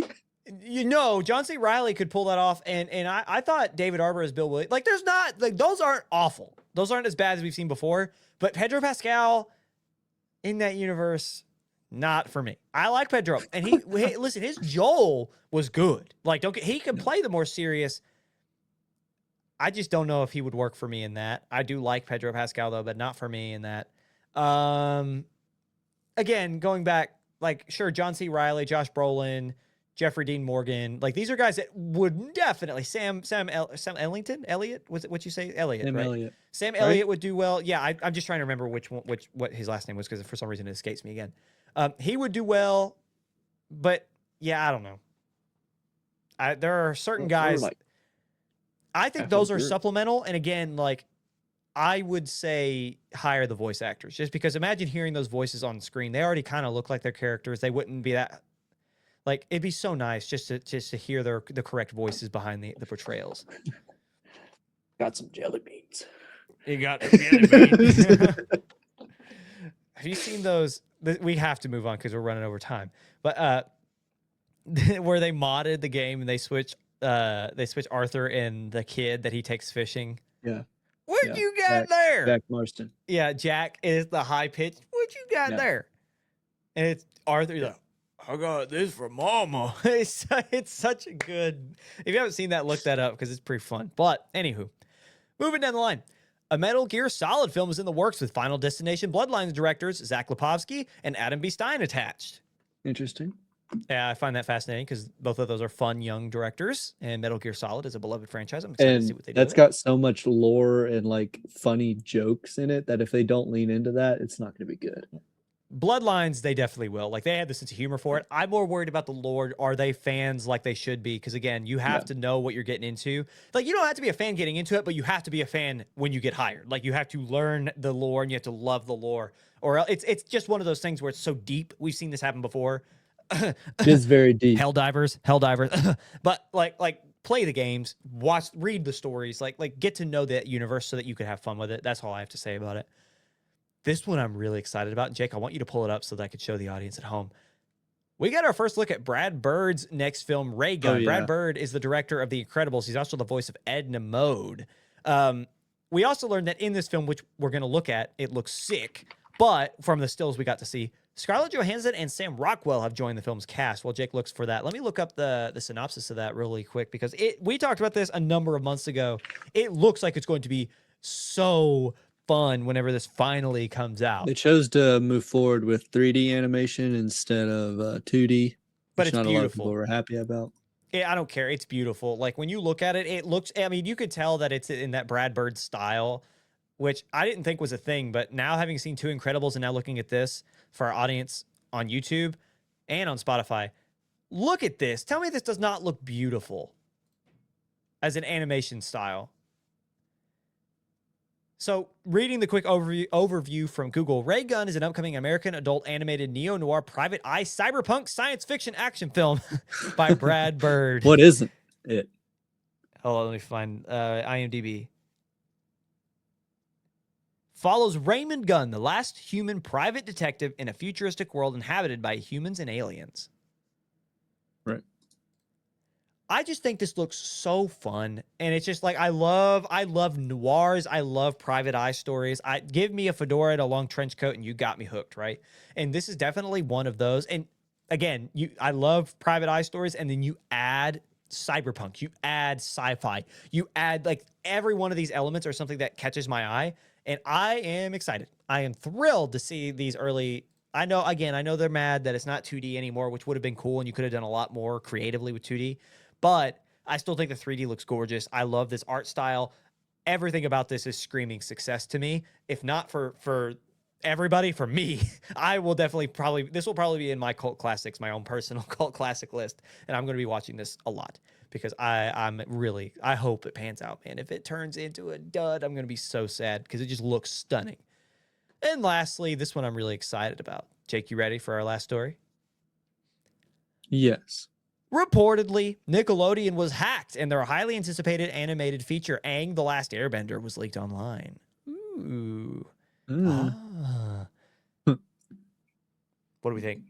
You know, John C. Riley could pull that off, and I thought David Arbor as Bill Williams. Like, there's not, like, those aren't awful. Those aren't as bad as we've seen before. But Pedro Pascal in that universe, not for me. I like Pedro, and listen, his Joel was good. Like, he can play the more serious. I just don't know if he would work for me in that. I do like Pedro Pascal though, but not for me in that. Again, going back, like, sure, John C. Riley, Josh Brolin, Jeffrey Dean Morgan, like, these are guys that would definitely Sam Elliott, was it what you say? Elliott, right? Elliott. Sam Elliott would do well. Yeah, I'm just trying to remember what his last name was because for some reason it escapes me again. He would do well, but yeah, I don't know. There are certain guys. I think those are supplemental, and again, like, I would say hire the voice actors, just because imagine hearing those voices on screen. They already kind of look like their characters. They wouldn't be that, like, it'd be so nice just to hear the correct voices behind the portrayals. Got some jelly beans. You got jelly beans. Have you seen those? We have to move on because we're running over time. But where they modded the game and they switch Arthur and the kid that he takes fishing. Yeah. What you got there? Jack Marston. Yeah, Jack is the high pitch. What you got there? And it's Arthur. He's like, I got this from Mama. It's such a good. If you haven't seen that, look that up because it's pretty fun. But anywho, moving down the line. A Metal Gear Solid film is in the works with Final Destination Bloodlines directors Zach Lipovsky and Adam B. Stein attached. Interesting. Yeah, I find that fascinating because both of those are fun young directors, and Metal Gear Solid is a beloved franchise. I'm excited to see what they do. That's got so much lore and like funny jokes in it that if they don't lean into that, it's not going to be good. Bloodlines, they definitely will. Like, they had the sense of humor for it. I'm more worried about the lore. Are they fans like they should be? Because again, you have to know what you're getting into. Like, you don't have to be a fan getting into it, but you have to be a fan when you get hired. Like, you have to learn the lore and you have to love the lore. Or it's just one of those things where it's so deep. We've seen this happen before. It is very deep. Helldivers. But like play the games, read the stories, like get to know that universe so that you could have fun with it. That's all I have to say about it. This one I'm really excited about. Jake, I want you to pull it up so that I could show the audience at home. We got our first look at Brad Bird's next film, Ray Gun. Oh, yeah. Brad Bird is the director of The Incredibles. He's also the voice of Edna Mode. We also learned that in this film, which we're going to look at, it looks sick. But from the stills we got to see, Scarlett Johansson and Sam Rockwell have joined the film's cast. While Jake looks for that, let me look up the synopsis of that really quick because we talked about this a number of months ago. It looks like it's going to be so fun whenever this finally comes out. They chose to move forward with 3D animation instead of 2D, but which it's not beautiful. A lot of people were happy about. I don't care. It's beautiful. Like, when you look at it, it looks, I mean, you could tell that it's in that Brad Bird style, which I didn't think was a thing. But now, having seen Two Incredibles and now looking at this for our audience on YouTube and on Spotify, look at this. Tell me this does not look beautiful as an animation style. So, reading the quick overview from Google, Ray Gun is an upcoming American adult animated neo-noir private eye cyberpunk science fiction action film by Brad Bird. What isn't it? Hold on, let me find IMDb. Follows Raymond Gunn, the last human private detective in a futuristic world inhabited by humans and aliens. Right. I just think this looks so fun, and it's just like I love noirs. I love private eye stories. Give me a fedora and a long trench coat, and you got me hooked, right? And this is definitely one of those. And again, I love private eye stories, and then you add cyberpunk, you add sci-fi, you add like every one of these elements are something that catches my eye, and I am excited. I am thrilled to see these early. I know they're mad that it's not 2D anymore, which would have been cool, and you could have done a lot more creatively with 2D. But I still think the 3D looks gorgeous. I love this art style. everything about this is screaming success to me. If not for everybody, for me, I will definitely this will probably be in my cult classics, my own personal cult classic list, and I'm going to be watching this a lot because I hope it pans out, man. If it turns into a dud, I'm going to be so sad because it just looks stunning. And lastly, this one I'm really excited about. Jake, you ready for our last story? Yes. Reportedly, Nickelodeon was hacked and their highly anticipated animated feature, Aang the Last Airbender, was leaked online. Ooh. Ah. What do we think?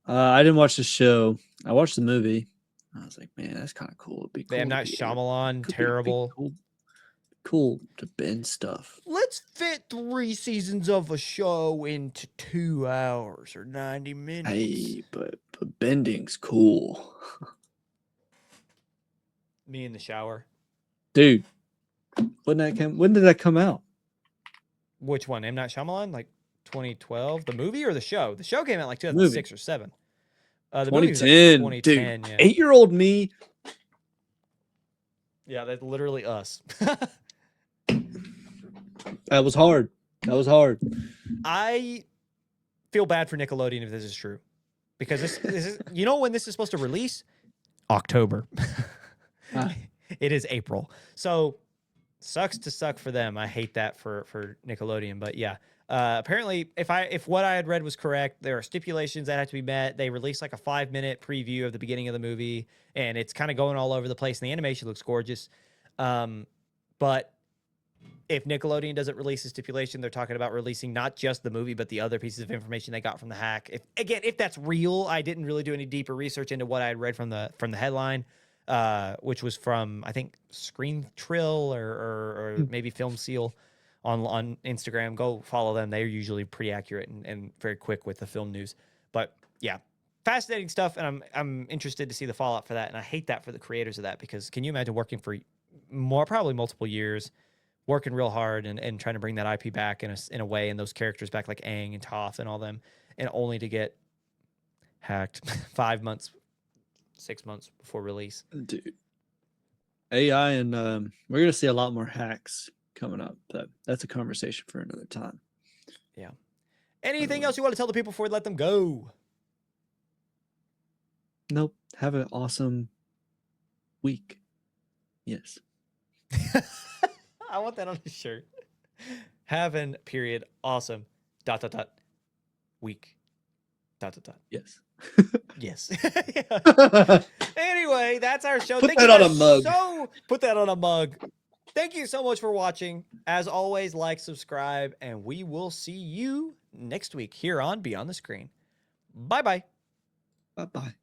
I didn't watch the show. I watched the movie. I was like, man, that's kind of cool. It'd be cool. They have not Shyamalan, terrible. Cool to bend stuff. Let's fit 3 seasons of a show into 2 hours or 90 minutes. Hey, but bending's cool. Me in the shower. Dude, when did that come out? Which one? M. Night Shyamalan? Like 2012? The movie or the show? The show came out like 2006 or 7. The 2010. Movie was like 2010, dude, yeah. 8-year-old me. Yeah, that's literally us. That was hard. I feel bad for Nickelodeon if this is true. Because this is, you know when this is supposed to release? October. It is April. So sucks to suck for them. I hate that for Nickelodeon. But yeah, apparently if what I had read was correct, there are stipulations that have to be met. They released like a 5-minute preview of the beginning of the movie, and it's kind of going all over the place. And the animation looks gorgeous. But if Nickelodeon doesn't release a stipulation, they're talking about releasing not just the movie, but the other pieces of information they got from the hack. If that's real, I didn't really do any deeper research into what I had read from the headline, which was from, I think, Screen Trill or maybe Film Seal on Instagram. Go follow them. They're usually pretty accurate and very quick with the film news. But yeah, fascinating stuff, and I'm interested to see the fallout for that. And I hate that for the creators of that, because can you imagine working for probably multiple years, working real hard and trying to bring that IP back in a way, and those characters back like Aang and Toph and all them, and only to get hacked 5 months, 6 months before release. Dude, AI, and we're gonna see a lot more hacks coming up, but that's a conversation for another time. Yeah. Anything else you want to tell the people before we let them go? Nope. Have an awesome week. Yes. I want that on a shirt. Having period awesome ... week ... Yes. Yes. Anyway, that's our show. Put that on a mug. Put that on a mug. Thank you so much for watching. As always, like, subscribe, and we will see you next week here on Beyond the Screen. Bye-bye. Bye-bye.